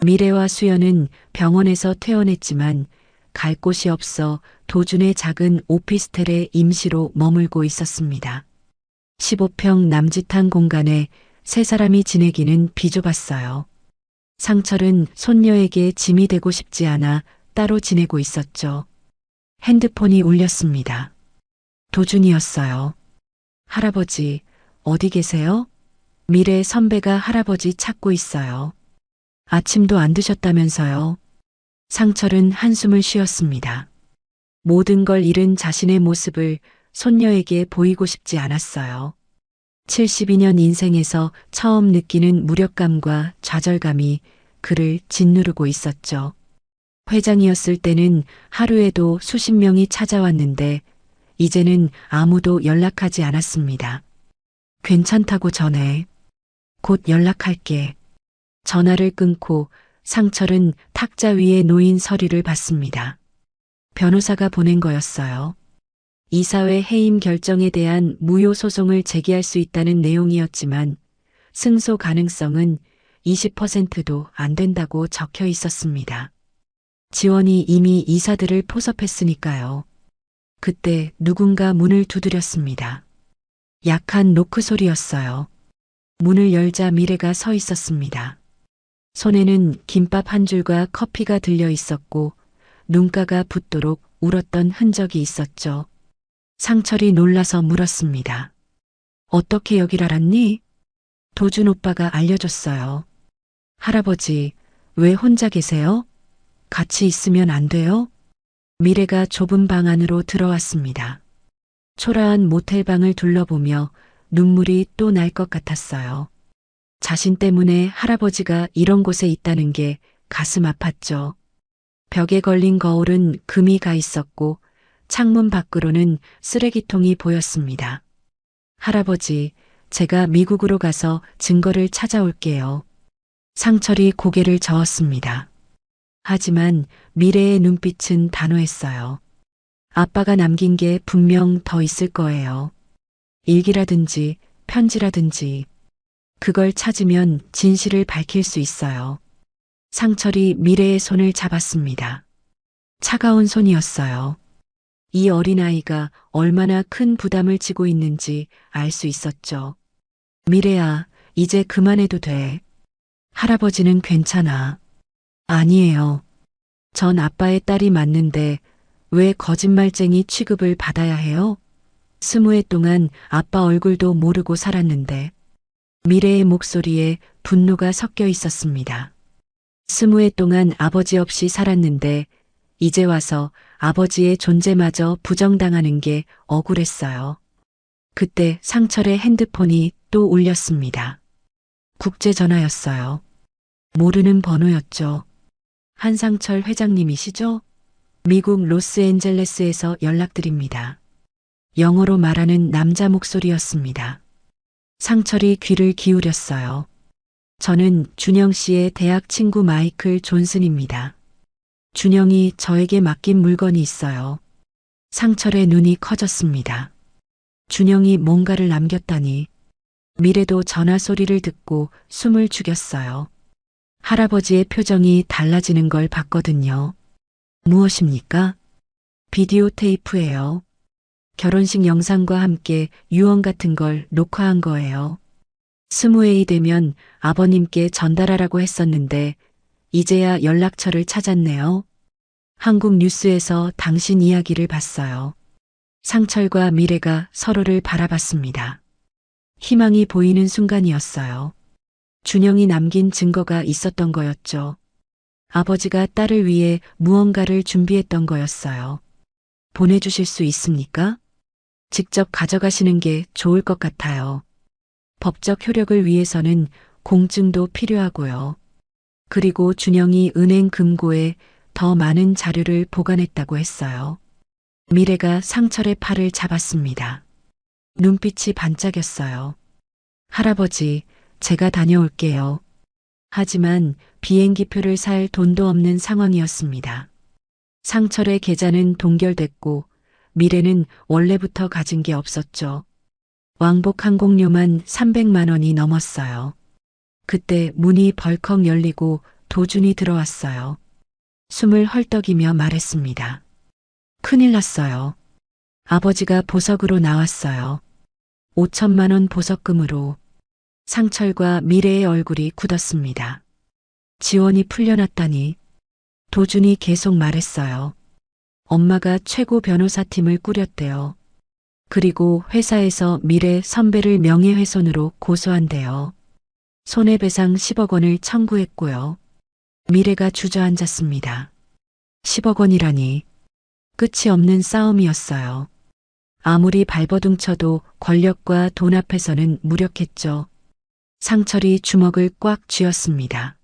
미래와 수연은 병원에서 퇴원했지만 갈 곳이 없어 도준의 작은 오피스텔에 임시로 머물고 있었습니다. 15평 남짓한 공간에 세 사람이 지내기는 비좁았어요. 상철은 손녀에게 짐이 되고 싶지 않아 따로 지내고 있었죠. 핸드폰이 울렸습니다. 도준이었어요. 할아버지, 어디 계세요? 미래 선배가 할아버지 찾고 있어요. 아침도 안 드셨다면서요. 상철은 한숨을 쉬었습니다. 모든 걸 잃은 자신의 모습을 손녀에게 보이고 싶지 않았어요. 72년 인생에서 처음 느끼는 무력감과 좌절감이 그를 짓누르고 있었죠. 회장이었을 때는 하루에도 수십 명이 찾아왔는데 이제는 아무도 연락하지 않았습니다. 괜찮다고 전해. 곧 연락할게. 전화를 끊고 상철은 탁자 위에 놓인 서류를 봤습니다. 변호사가 보낸 거였어요. 이사회 해임 결정에 대한 무효 소송을 제기할 수 있다는 내용이었지만 승소 가능성은 20%도 안 된다고 적혀 있었습니다. 지원이 이미 이사들을 포섭했으니까요. 그때 누군가 문을 두드렸습니다. 약한 노크 소리였어요. 문을 열자 미래가 서 있었습니다. 손에는 김밥 한 줄과 커피가 들려 있었고 눈가가 붓도록 울었던 흔적이 있었죠. 상철이 놀라서 물었습니다. 어떻게 여길 알았니? 도준 오빠가 알려줬어요. 할아버지, 왜 혼자 계세요? 같이 있으면 안 돼요? 미래가 좁은 방 안으로 들어왔습니다. 초라한 모텔방을 둘러보며 눈물이 또 날 것 같았어요. 자신 때문에 할아버지가 이런 곳에 있다는 게 가슴 아팠죠. 벽에 걸린 거울은 금이 가 있었고 창문 밖으로는 쓰레기통이 보였습니다. 할아버지, 제가 미국으로 가서 증거를 찾아올게요. 상철이 고개를 저었습니다. 하지만 미래의 눈빛은 단호했어요. 아빠가 남긴 게 분명 더 있을 거예요. 일기라든지 편지라든지. 그걸 찾으면 진실을 밝힐 수 있어요. 상철이 미래의 손을 잡았습니다. 차가운 손이었어요. 이 어린아이가 얼마나 큰 부담을 지고 있는지 알 수 있었죠. 미래야, 이제 그만해도 돼. 할아버지는 괜찮아. 아니에요. 전 아빠의 딸이 맞는데 왜 거짓말쟁이 취급을 받아야 해요? 20해 동안 아빠 얼굴도 모르고 살았는데. 미래의 목소리에 분노가 섞여 있었습니다. 20해 동안 아버지 없이 살았는데 이제 와서 아버지의 존재마저 부정당하는 게 억울했어요. 그때 상철의 핸드폰이 또 울렸습니다. 국제전화였어요. 모르는 번호였죠. 한상철 회장님이시죠? 미국 로스앤젤레스에서 연락드립니다. 영어로 말하는 남자 목소리였습니다. 상철이 귀를 기울였어요. 저는 준영 씨의 대학 친구 마이클 존슨입니다. 준영이 저에게 맡긴 물건이 있어요. 상철의 눈이 커졌습니다. 준영이 뭔가를 남겼다니. 미래도 전화 소리를 듣고 숨을 죽였어요. 할아버지의 표정이 달라지는 걸 봤거든요. 무엇입니까? 비디오 테이프예요. 결혼식 영상과 함께 유언 같은 걸 녹화한 거예요. 20회이 되면 아버님께 전달하라고 했었는데 이제야 연락처를 찾았네요. 한국 뉴스에서 당신 이야기를 봤어요. 상철과 미래가 서로를 바라봤습니다. 희망이 보이는 순간이었어요. 준영이 남긴 증거가 있었던 거였죠. 아버지가 딸을 위해 무언가를 준비했던 거였어요. 보내주실 수 있습니까? 직접 가져가시는 게 좋을 것 같아요. 법적 효력을 위해서는 공증도 필요하고요. 그리고 준영이 은행 금고에 더 많은 자료를 보관했다고 했어요. 미래가 상철의 팔을 잡았습니다. 눈빛이 반짝였어요. 할아버지, 제가 다녀올게요. 하지만 비행기표를 살 돈도 없는 상황이었습니다. 상철의 계좌는 동결됐고 미래는 원래부터 가진 게 없었죠. 왕복 항공료만 300만 원이 넘었어요. 그때 문이 벌컥 열리고 도준이 들어왔어요. 숨을 헐떡이며 말했습니다. 큰일 났어요. 아버지가 보석으로 나왔어요. 5천만 원 보석금으로. 상철과 미래의 얼굴이 굳었습니다. 지원이 풀려났다니. 도준이 계속 말했어요. 엄마가 최고 변호사팀을 꾸렸대요. 그리고 회사에서 미래 선배를 명예훼손으로 고소한대요. 손해배상 10억 원을 청구했고요. 미래가 주저앉았습니다. 10억 원이라니. 끝이 없는 싸움이었어요. 아무리 발버둥 쳐도 권력과 돈 앞에서는 무력했죠. 상철이 주먹을 꽉 쥐었습니다.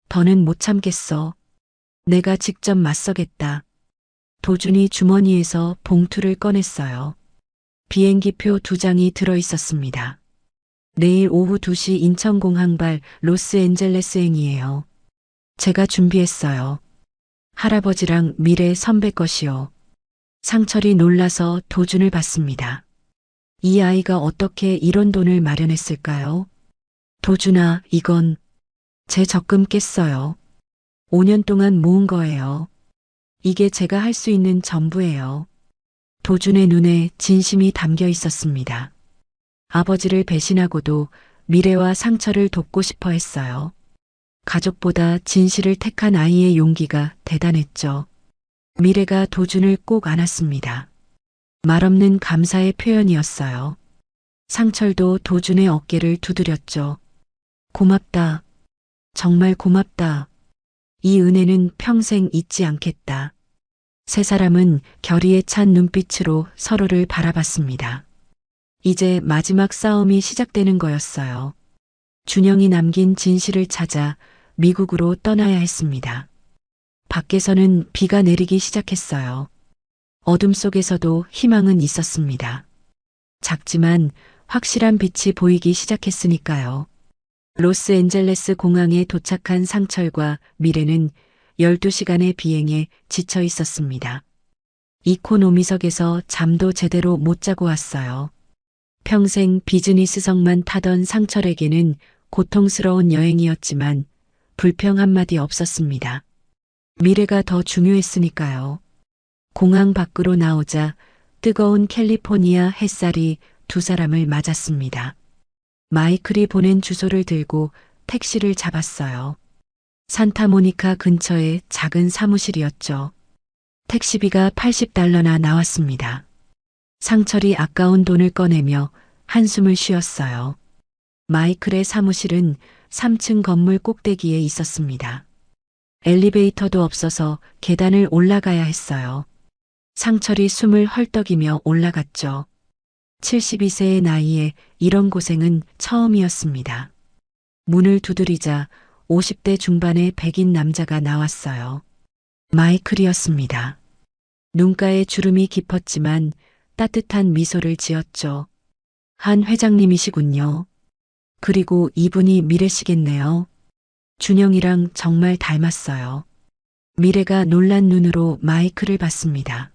더는 못 참겠어. 내가 직접 맞서겠다. 도준이 주머니에서 봉투를 꺼냈어요. 비행기표 2장이 들어 있었습니다. 내일 오후 2시 인천공항발 로스앤젤레스행이에요. 제가 준비했어요. 할아버지랑 미래 선배 것이요. 상철이 놀라서 도준을 봤습니다. 이 아이가 어떻게 이런 돈을 마련했을까요? 도준아, 이건 제 적금 깼어요. 5년 동안 모은 거예요. 이게 제가 할 수 있는 전부예요. 도준의 눈에 진심이 담겨 있었습니다. 아버지를 배신하고도 미래와 상철을 돕고 싶어 했어요. 가족보다 진실을 택한 아이의 용기가 대단했죠. 미래가 도준을 꼭 안았습니다. 말없는 감사의 표현이었어요. 상철도 도준의 어깨를 두드렸죠. 고맙다. 정말 고맙다. 이 은혜는 평생 잊지 않겠다. 세 사람은 결의에 찬 눈빛으로 서로를 바라봤습니다. 이제 마지막 싸움이 시작되는 거였어요. 준영이 남긴 진실을 찾아 미국으로 떠나야 했습니다. 밖에서는 비가 내리기 시작했어요. 어둠 속에서도 희망은 있었습니다. 작지만 확실한 빛이 보이기 시작했으니까요. 로스앤젤레스 공항에 도착한 상철과 미래는 12시간의 비행에 지쳐 있었습니다. 이코노미석에서 잠도 제대로 못 자고 왔어요. 평생 비즈니스석만 타던 상철에게는 고통스러운 여행이었지만 불평 한마디 없었습니다. 미래가 더 중요했으니까요. 공항 밖으로 나오자 뜨거운 캘리포니아 햇살이 두 사람을 맞았습니다. 마이클이 보낸 주소를 들고 택시를 잡았어요. 산타모니카 근처의 작은 사무실이었죠. 택시비가 $80나 나왔습니다. 상철이 아까운 돈을 꺼내며 한숨을 쉬었어요. 마이클의 사무실은 3층 건물 꼭대기에 있었습니다. 엘리베이터도 없어서 계단을 올라가야 했어요. 상철이 숨을 헐떡이며 올라갔죠. 72세의 나이에 이런 고생은 처음이었습니다. 문을 두드리자 50대 중반의 백인 남자가 나왔어요. 마이클이었습니다. 눈가에 주름이 깊었지만 따뜻한 미소를 지었죠. 한 회장님이시군요. 그리고 이분이 미래시겠네요. 준영이랑 정말 닮았어요. 미래가 놀란 눈으로 마이클을 봤습니다.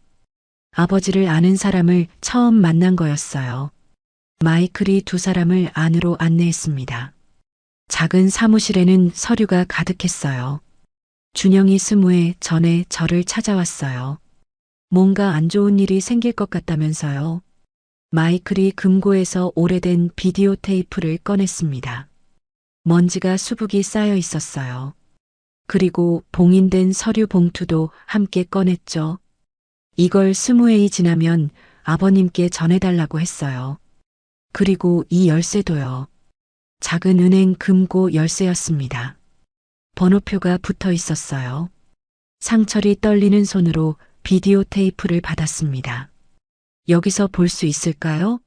아버지를 아는 사람을 처음 만난 거였어요. 마이클이 두 사람을 안으로 안내했습니다. 작은 사무실에는 서류가 가득했어요. 준영이 20회 전에 저를 찾아왔어요. 뭔가 안 좋은 일이 생길 것 같다면서요. 마이클이 금고에서 오래된 비디오 테이프를 꺼냈습니다. 먼지가 수북이 쌓여 있었어요. 그리고 봉인된 서류 봉투도 함께 꺼냈죠. 이걸 20회이 지나면 아버님께 전해달라고 했어요. 그리고 이 열쇠도요. 작은 은행 금고 열쇠였습니다. 번호표가 붙어 있었어요. 상철이 떨리는 손으로 비디오 테이프를 받았습니다. 여기서 볼 수 있을까요?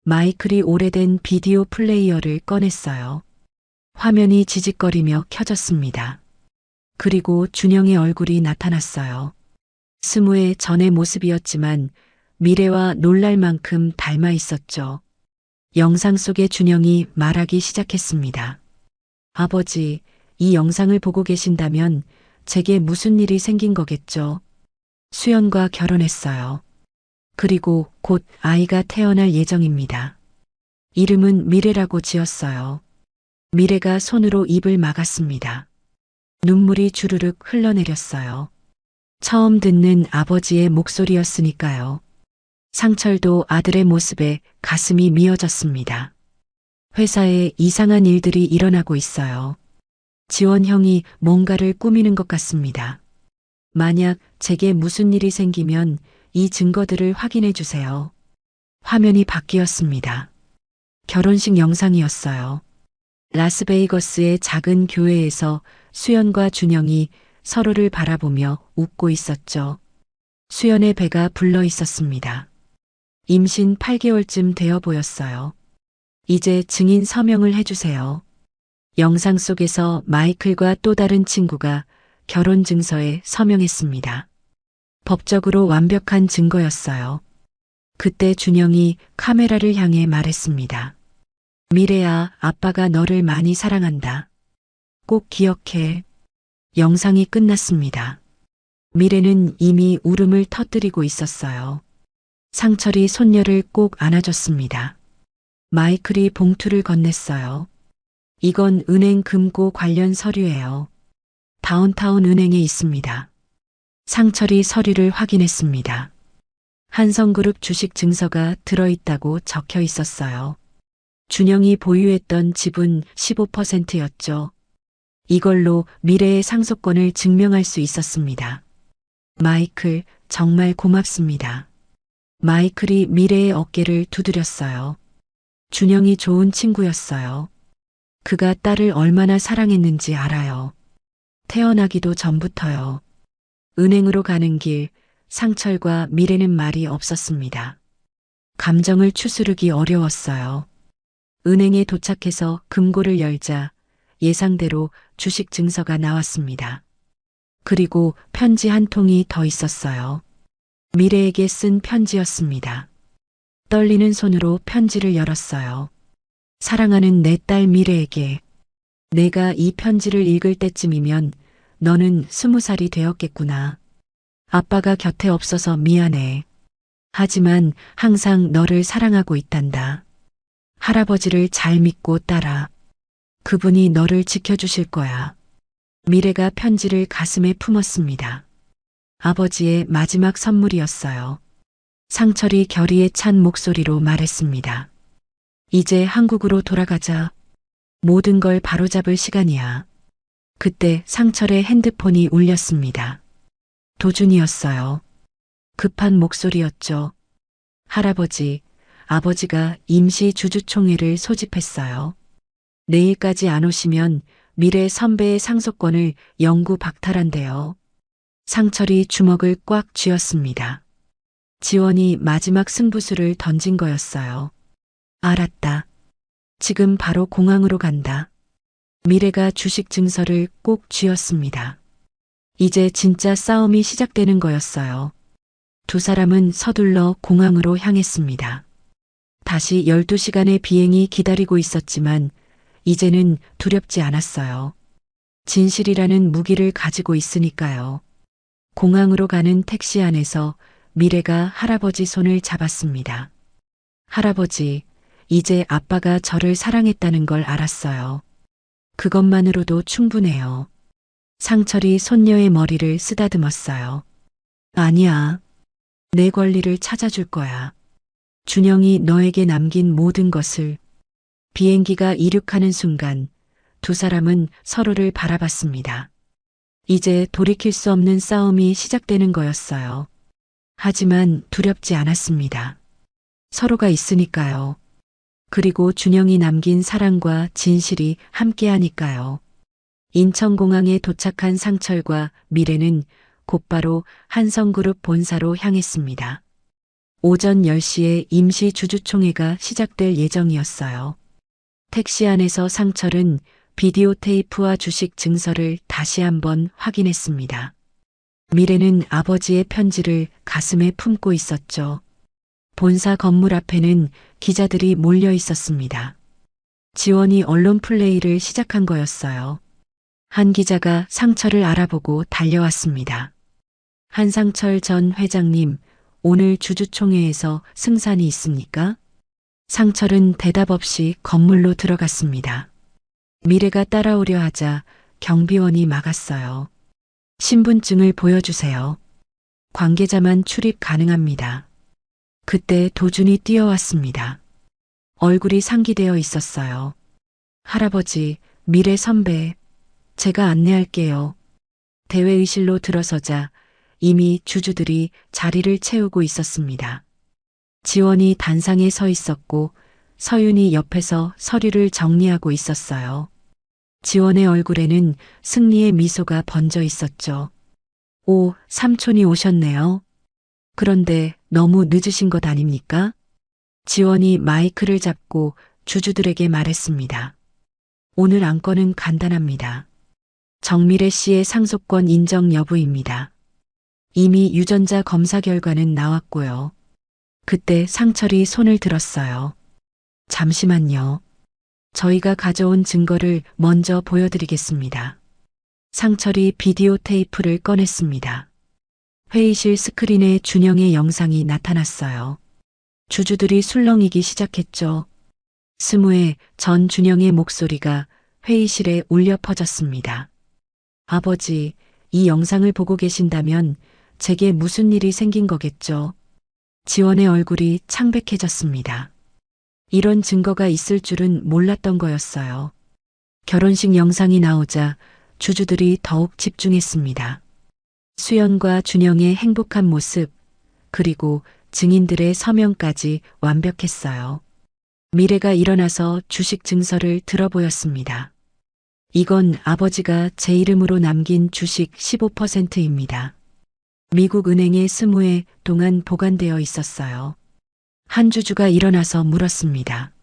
마이클이 오래된 비디오 플레이어를 꺼냈어요. 화면이 지직거리며 켜졌습니다. 그리고 준영의 얼굴이 나타났어요. 20회 전의 모습이었지만 미래와 놀랄 만큼 닮아 있었죠. 영상 속의 준영이 말하기 시작했습니다. 아버지, 이 영상을 보고 계신다면 제게 무슨 일이 생긴 거겠죠? 수연과 결혼했어요. 그리고 곧 아이가 태어날 예정입니다. 이름은 미래라고 지었어요. 미래가 손으로 입을 막았습니다. 눈물이 주르륵 흘러내렸어요. 처음 듣는 아버지의 목소리였으니까요. 상철도 아들의 모습에 가슴이 미어졌습니다. 회사에 이상한 일들이 일어나고 있어요. 지원 형이 뭔가를 꾸미는 것 같습니다. 만약 제게 무슨 일이 생기면 이 증거들을 확인해 주세요. 화면이 바뀌었습니다. 결혼식 영상이었어요. 라스베이거스의 작은 교회에서 수연과 준영이 서로를 바라보며 웃고 있었죠. 수연의 배가 불러 있었습니다. 임신 8개월쯤 되어 보였어요. 이제 증인 서명을 해주세요. 영상 속에서 마이클과 또 다른 친구가 결혼 증서에 서명했습니다. 법적으로 완벽한 증거였어요. 그때 준영이 카메라를 향해 말했습니다. 미래야, 아빠가 너를 많이 사랑한다. 꼭 기억해. 영상이 끝났습니다. 미래는 이미 울음을 터뜨리고 있었어요. 상철이 손녀를 꼭 안아줬습니다. 마이클이 봉투를 건넸어요. 이건 은행 금고 관련 서류예요. 다운타운 은행에 있습니다. 상철이 서류를 확인했습니다. 한성그룹 주식 증서가 들어있다고 적혀 있었어요. 준영이 보유했던 지분 15%였죠. 이걸로 미래의 상속권을 증명할 수 있었습니다. 마이클, 정말 고맙습니다. 마이클이 미래의 어깨를 두드렸어요. 준영이 좋은 친구였어요. 그가 딸을 얼마나 사랑했는지 알아요. 태어나기도 전부터요. 은행으로 가는 길, 상철과 미래는 말이 없었습니다. 감정을 추스르기 어려웠어요. 은행에 도착해서 금고를 열자 예상대로 주식 증서가 나왔습니다. 그리고 편지 한 통이 더 있었어요. 미래에게 쓴 편지였습니다. 떨리는 손으로 편지를 열었어요. 사랑하는 내 딸 미래에게. 내가 이 편지를 읽을 때쯤이면 너는 20살이 되었겠구나. 아빠가 곁에 없어서 미안해. 하지만 항상 너를 사랑하고 있단다. 할아버지를 잘 믿고 따라. 그분이 너를 지켜주실 거야. 미래가 편지를 가슴에 품었습니다. 아버지의 마지막 선물이었어요. 상철이 결의에 찬 목소리로 말했습니다. 이제 한국으로 돌아가자. 모든 걸 바로잡을 시간이야. 그때 상철의 핸드폰이 울렸습니다. 도준이었어요. 급한 목소리였죠. 할아버지, 아버지가 임시 주주총회를 소집했어요. 내일까지 안 오시면 미래 선배의 상속권을 영구 박탈한대요. 상철이 주먹을 꽉 쥐었습니다. 지원이 마지막 승부수를 던진 거였어요. 알았다. 지금 바로 공항으로 간다. 미래가 주식 증서를 꼭 쥐었습니다. 이제 진짜 싸움이 시작되는 거였어요. 두 사람은 서둘러 공항으로 향했습니다. 다시 12시간의 비행이 기다리고 있었지만 이제는 두렵지 않았어요. 진실이라는 무기를 가지고 있으니까요. 공항으로 가는 택시 안에서 미래가 할아버지 손을 잡았습니다. 할아버지, 이제 아빠가 저를 사랑했다는 걸 알았어요. 그것만으로도 충분해요. 상철이 손녀의 머리를 쓰다듬었어요. 아니야. 내 권리를 찾아줄 거야. 준영이 너에게 남긴 모든 것을. 비행기가 이륙하는 순간 두 사람은 서로를 바라봤습니다. 이제 돌이킬 수 없는 싸움이 시작되는 거였어요. 하지만 두렵지 않았습니다. 서로가 있으니까요. 그리고 준영이 남긴 사랑과 진실이 함께하니까요. 인천공항에 도착한 상철과 미래는 곧바로 한성그룹 본사로 향했습니다. 오전 10시에 임시 주주총회가 시작될 예정이었어요. 택시 안에서 상철은 비디오 테이프와 주식 증서를 다시 한번 확인했습니다. 미래는 아버지의 편지를 가슴에 품고 있었죠. 본사 건물 앞에는 기자들이 몰려 있었습니다. 지원이 언론 플레이를 시작한 거였어요. 한 기자가 상철을 알아보고 달려왔습니다. 한상철 전 회장님, 오늘 주주총회에서 승산이 있습니까? 상철은 대답 없이 건물로 들어갔습니다. 미래가 따라오려 하자 경비원이 막았어요. 신분증을 보여주세요. 관계자만 출입 가능합니다. 그때 도준이 뛰어왔습니다. 얼굴이 상기되어 있었어요. 할아버지, 미래 선배, 제가 안내할게요. 대회의실로 들어서자 이미 주주들이 자리를 채우고 있었습니다. 지원이 단상에 서 있었고 서윤이 옆에서 서류를 정리하고 있었어요. 지원의 얼굴에는 승리의 미소가 번져 있었죠. 오, 삼촌이 오셨네요. 그런데 너무 늦으신 것 아닙니까? 지원이 마이크를 잡고 주주들에게 말했습니다. 오늘 안건은 간단합니다. 정미래 씨의 상속권 인정 여부입니다. 이미 유전자 검사 결과는 나왔고요. 그때 상철이 손을 들었어요. 잠시만요. 저희가 가져온 증거를 먼저 보여드리겠습니다. 상철이 비디오 테이프를 꺼냈습니다. 회의실 스크린에 준영의 영상이 나타났어요. 주주들이 술렁이기 시작했죠. 스무의 전 준영의 목소리가 회의실에 울려 퍼졌습니다. 아버지, 이 영상을 보고 계신다면 제게 무슨 일이 생긴 거겠죠? 지원의 얼굴이 창백해졌습니다. 이런 증거가 있을 줄은 몰랐던 거였어요. 결혼식 영상이 나오자 주주들이 더욱 집중했습니다. 수연과 준영의 행복한 모습, 그리고 증인들의 서명까지 완벽했어요. 미래가 일어나서 주식 증서를 들어보였습니다. 이건 아버지가 제 이름으로 남긴 주식 15%입니다. 미국 은행에 스무해 동안 보관되어 있었어요. 한 주주가 일어나서 물었습니다.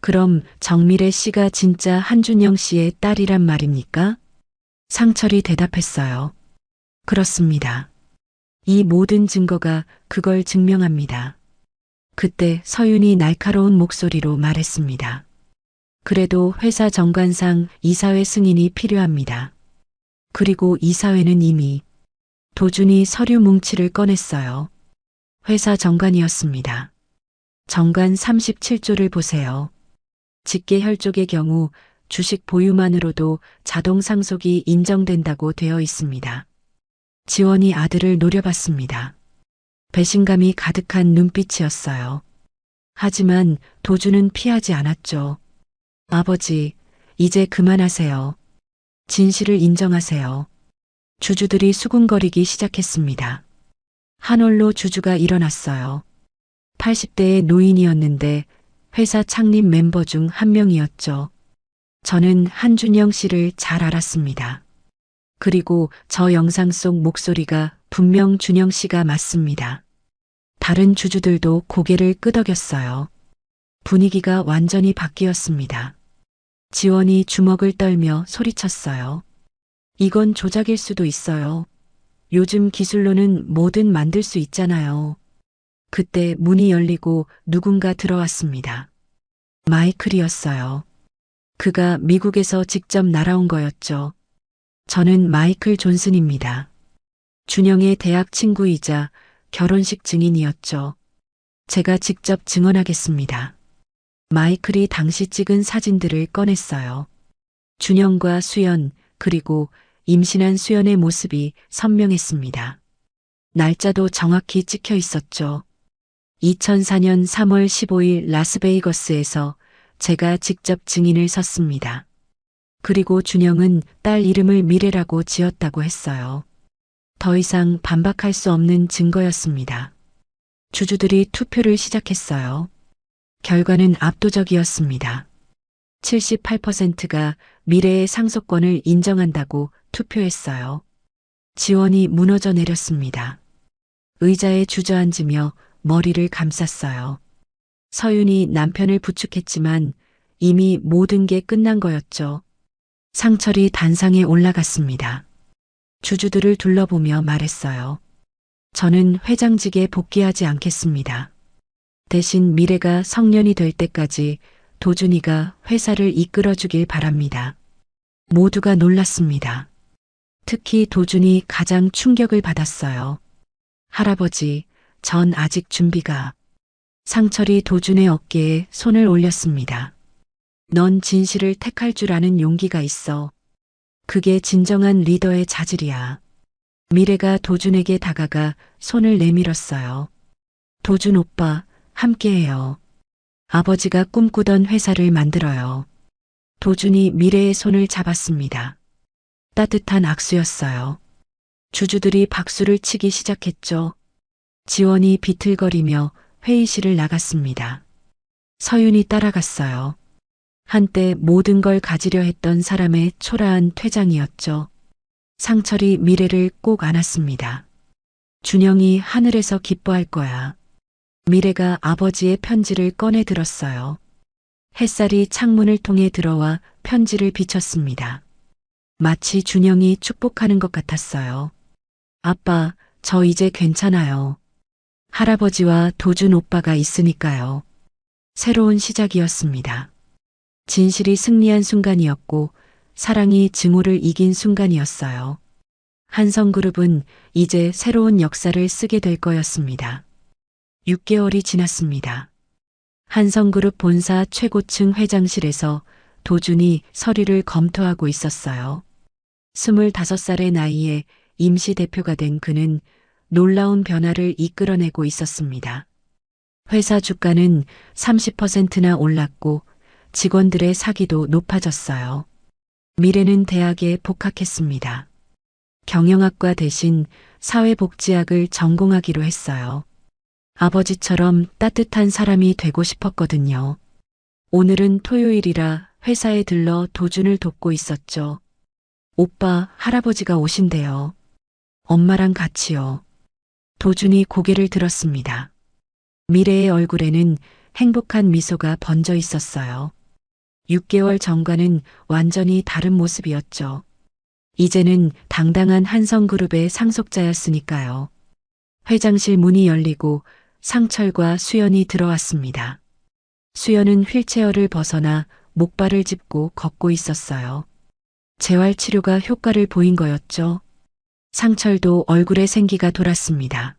그럼 정미래 씨가 진짜 한준영 씨의 딸이란 말입니까? 상철이 대답했어요. 그렇습니다. 이 모든 증거가 그걸 증명합니다. 그때 서윤이 날카로운 목소리로 말했습니다. 그래도 회사 정관상 이사회 승인이 필요합니다. 그리고 이사회는 이미 도준이 서류 뭉치를 꺼냈어요. 회사 정관이었습니다. 정관 37조를 보세요. 직계혈족의 경우 주식 보유만으로도 자동 상속이 인정된다고 되어 있습니다. 지원이 아들을 노려봤습니다. 배신감이 가득한 눈빛이었어요. 하지만 도준은 피하지 않았죠. 아버지, 이제 그만하세요. 진실을 인정하세요. 주주들이 수군거리기 시작했습니다. 한올로 주주가 일어났어요. 80대의 노인이었는데 회사 창립 멤버 중 한 명이었죠. 저는 한준영 씨를 잘 알았습니다. 그리고 저 영상 속 목소리가 분명 준영 씨가 맞습니다. 다른 주주들도 고개를 끄덕였어요. 분위기가 완전히 바뀌었습니다. 지원이 주먹을 떨며 소리쳤어요. 이건 조작일 수도 있어요. 요즘 기술로는 뭐든 만들 수 있잖아요. 그때 문이 열리고 누군가 들어왔습니다. 마이클이었어요. 그가 미국에서 직접 날아온 거였죠. 저는 마이클 존슨입니다. 준영의 대학 친구이자 결혼식 증인이었죠. 제가 직접 증언하겠습니다. 마이클이 당시 찍은 사진들을 꺼냈어요. 준영과 수연, 그리고 임신한 수연의 모습이 선명했습니다. 날짜도 정확히 찍혀 있었죠. 2004년 3월 15일 라스베이거스에서 제가 직접 증인을 섰습니다. 그리고 준영은 딸 이름을 미래라고 지었다고 했어요. 더 이상 반박할 수 없는 증거였습니다. 주주들이 투표를 시작했어요. 결과는 압도적이었습니다. 78%가 미래의 상속권을 인정한다고 투표했어요. 지원이 무너져 내렸습니다. 의자에 주저앉으며 머리를 감쌌어요. 서윤이 남편을 부축했지만 이미 모든 게 끝난 거였죠. 상철이 단상에 올라갔습니다. 주주들을 둘러보며 말했어요. 저는 회장직에 복귀하지 않겠습니다. 대신 미래가 성년이 될 때까지 도준이가 회사를 이끌어주길 바랍니다. 모두가 놀랐습니다. 특히 도준이 가장 충격을 받았어요. 할아버지, 전 아직 준비가. 상철이 도준의 어깨에 손을 올렸습니다. 넌 진실을 택할 줄 아는 용기가 있어. 그게 진정한 리더의 자질이야. 미래가 도준에게 다가가 손을 내밀었어요. 도준 오빠, 함께해요. 아버지가 꿈꾸던 회사를 만들어요. 도준이 미래의 손을 잡았습니다. 따뜻한 악수였어요. 주주들이 박수를 치기 시작했죠. 지원이 비틀거리며 회의실을 나갔습니다. 서윤이 따라갔어요. 한때 모든 걸 가지려 했던 사람의 초라한 퇴장이었죠. 상철이 미래를 꼭 안았습니다. 준영이 하늘에서 기뻐할 거야. 미래가 아버지의 편지를 꺼내 들었어요. 햇살이 창문을 통해 들어와 편지를 비쳤습니다. 마치 준영이 축복하는 것 같았어요. 아빠, 저 이제 괜찮아요. 할아버지와 도준 오빠가 있으니까요. 새로운 시작이었습니다. 진실이 승리한 순간이었고 사랑이 증오를 이긴 순간이었어요. 한성그룹은 이제 새로운 역사를 쓰게 될 거였습니다. 6개월이 지났습니다. 한성그룹 본사 최고층 회장실에서 도준이 서류를 검토하고 있었어요. 25살의 나이에 임시대표가 된 그는 놀라운 변화를 이끌어내고 있었습니다. 회사 주가는 30%나 올랐고 직원들의 사기도 높아졌어요. 미래는 대학에 복학했습니다. 경영학과 대신 사회복지학을 전공하기로 했어요. 아버지처럼 따뜻한 사람이 되고 싶었거든요. 오늘은 토요일이라 회사에 들러 도준을 돕고 있었죠. 오빠, 할아버지가 오신대요. 엄마랑 같이요. 도준이 고개를 들었습니다. 미래의 얼굴에는 행복한 미소가 번져 있었어요. 6개월 전과는 완전히 다른 모습이었죠. 이제는 당당한 한성그룹의 상속자였으니까요. 회장실 문이 열리고 상철과 수연이 들어왔습니다. 수연은 휠체어를 벗어나 목발을 짚고 걷고 있었어요. 재활치료가 효과를 보인 거였죠. 상철도 얼굴에 생기가 돌았습니다.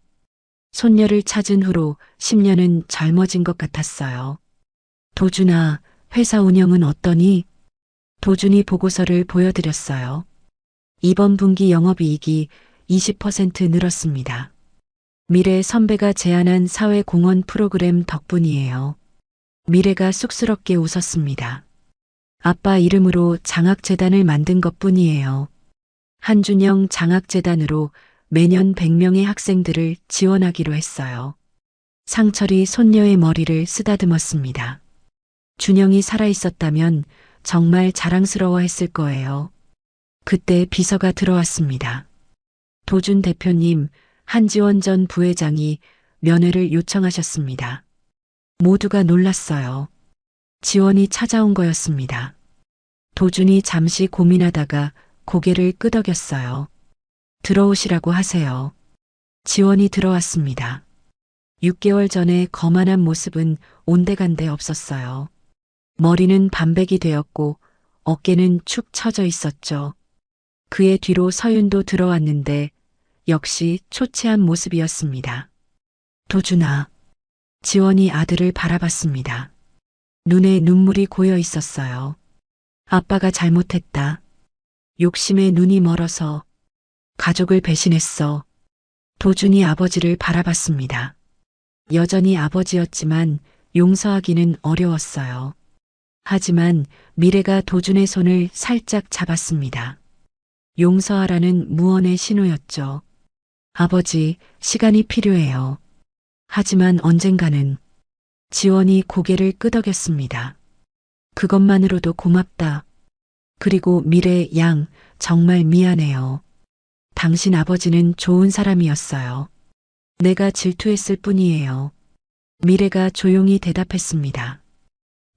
손녀를 찾은 후로 10년은 젊어진 것 같았어요. 도준아, 회사 운영은 어떠니? 도준이 보고서를 보여드렸어요. 이번 분기 영업이익이 20% 늘었습니다. 미래 선배가 제안한 사회공헌 프로그램 덕분이에요. 미래가 쑥스럽게 웃었습니다. 아빠 이름으로 장학재단을 만든 것뿐이에요. 한준영 장학재단으로 매년 100명의 학생들을 지원하기로 했어요. 상철이 손녀의 머리를 쓰다듬었습니다. 준영이 살아있었다면 정말 자랑스러워했을 거예요. 그때 비서가 들어왔습니다. 도준 대표님, 한지원 전 부회장이 면회를 요청하셨습니다. 모두가 놀랐어요. 지원이 찾아온 거였습니다. 도준이 잠시 고민하다가 고개를 끄덕였어요. 들어오시라고 하세요. 지원이 들어왔습니다. 6개월 전에 거만한 모습은 온데간데 없었어요. 머리는 반백이 되었고 어깨는 축 처져 있었죠. 그의 뒤로 서윤도 들어왔는데 역시 초췌한 모습이었습니다. 도준아. 지원이 아들을 바라봤습니다. 눈에 눈물이 고여 있었어요. 아빠가 잘못했다. 욕심에 눈이 멀어서 가족을 배신했어. 도준이 아버지를 바라봤습니다. 여전히 아버지였지만 용서하기는 어려웠어요. 하지만 미래가 도준의 손을 살짝 잡았습니다. 용서하라는 무언의 신호였죠. 아버지, 시간이 필요해요. 하지만 언젠가는 지원이 고개를 끄덕였습니다. 그것만으로도 고맙다. 그리고 미래 양, 정말 미안해요. 당신 아버지는 좋은 사람이었어요. 내가 질투했을 뿐이에요. 미래가 조용히 대답했습니다.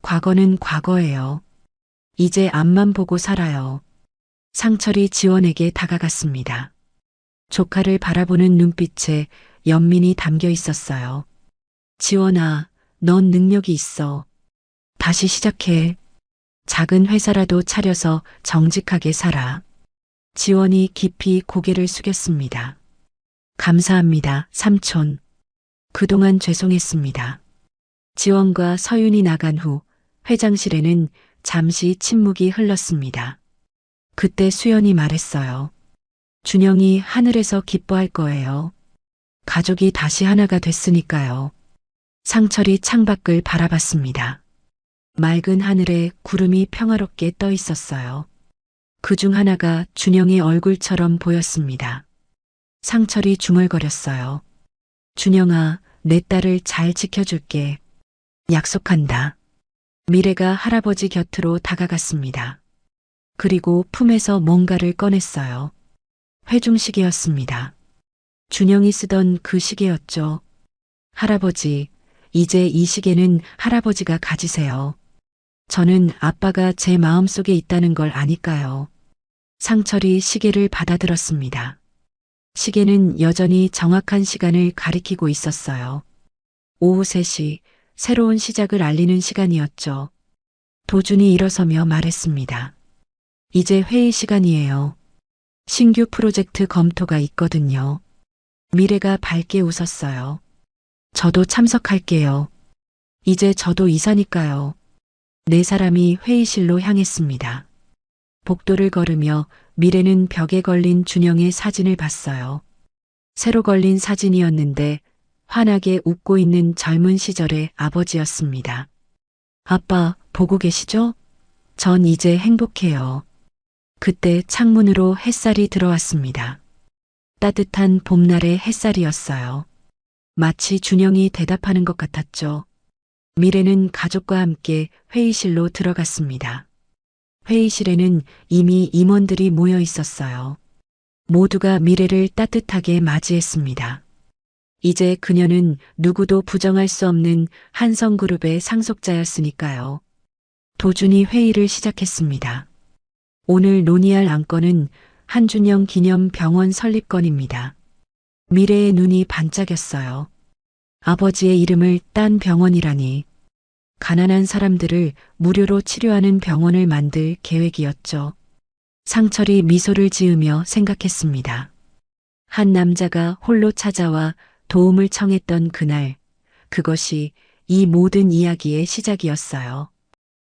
과거는 과거예요. 이제 앞만 보고 살아요. 상철이 지원에게 다가갔습니다. 조카를 바라보는 눈빛에 연민이 담겨 있었어요. 지원아, 넌 능력이 있어. 다시 시작해. 작은 회사라도 차려서 정직하게 살아. 지원이 깊이 고개를 숙였습니다. 감사합니다, 삼촌. 그동안 죄송했습니다. 지원과 서윤이 나간 후 회장실에는 잠시 침묵이 흘렀습니다. 그때 수연이 말했어요. 준영이 하늘에서 기뻐할 거예요. 가족이 다시 하나가 됐으니까요. 상철이 창밖을 바라봤습니다. 맑은 하늘에 구름이 평화롭게 떠 있었어요. 그중 하나가 준영의 얼굴처럼 보였습니다. 상철이 중얼거렸어요. 준영아, 내 딸을 잘 지켜줄게. 약속한다. 미래가 할아버지 곁으로 다가갔습니다. 그리고 품에서 뭔가를 꺼냈어요. 회중시계였습니다. 준영이 쓰던 그 시계였죠. 할아버지, 이제 이 시계는 할아버지가 가지세요. 저는 아빠가 제 마음속에 있다는 걸 아니까요. 상철이 시계를 받아들었습니다. 시계는 여전히 정확한 시간을 가리키고 있었어요. 오후 3시, 새로운 시작을 알리는 시간이었죠. 도준이 일어서며 말했습니다. 이제 회의 시간이에요. 신규 프로젝트 검토가 있거든요. 미래가 밝게 웃었어요. 저도 참석할게요. 이제 저도 이사니까요. 네 사람이 회의실로 향했습니다. 복도를 걸으며 미래는 벽에 걸린 준영의 사진을 봤어요. 새로 걸린 사진이었는데 환하게 웃고 있는 젊은 시절의 아버지였습니다. 아빠, 보고 계시죠? 전 이제 행복해요. 그때 창문으로 햇살이 들어왔습니다. 따뜻한 봄날의 햇살이었어요. 마치 준영이 대답하는 것 같았죠. 미래는 가족과 함께 회의실로 들어갔습니다. 회의실에는 이미 임원들이 모여 있었어요. 모두가 미래를 따뜻하게 맞이했습니다. 이제 그녀는 누구도 부정할 수 없는 한성그룹의 상속자였으니까요. 도준이 회의를 시작했습니다. 오늘 논의할 안건은 한준영 기념 병원 설립건입니다. 미래의 눈이 반짝였어요. 아버지의 이름을 딴 병원이라니. 가난한 사람들을 무료로 치료하는 병원을 만들 계획이었죠. 상철이 미소를 지으며 생각했습니다. 한 남자가 홀로 찾아와 도움을 청했던 그날, 그것이 이 모든 이야기의 시작이었어요.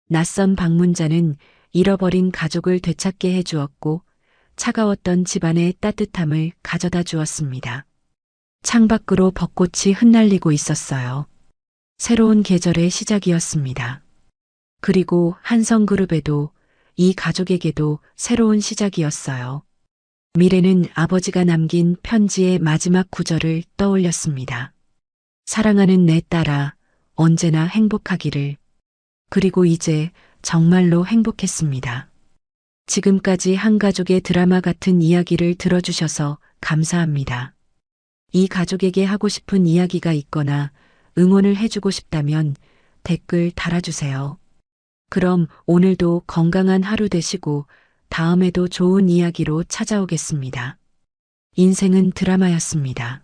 낯선 방문자는 잃어버린 가족을 되찾게 해주었고 차가웠던 집안의 따뜻함을 가져다 주었습니다. 창밖으로 벚꽃이 흩날리고 있었어요. 새로운 계절의 시작이었습니다. 그리고 한성그룹에도 이 가족에게도 새로운 시작이었어요. 미래는 아버지가 남긴 편지의 마지막 구절을 떠올렸습니다. 사랑하는 내 딸아, 언제나 행복하기를. 그리고 이제 정말로 행복했습니다. 지금까지 한 가족의 드라마 같은 이야기를 들어주셔서 감사합니다. 이 가족에게 하고 싶은 이야기가 있거나 응원을 해주고 싶다면 댓글 달아주세요. 그럼 오늘도 건강한 하루 되시고 다음에도 좋은 이야기로 찾아오겠습니다. 인생은 드라마였습니다.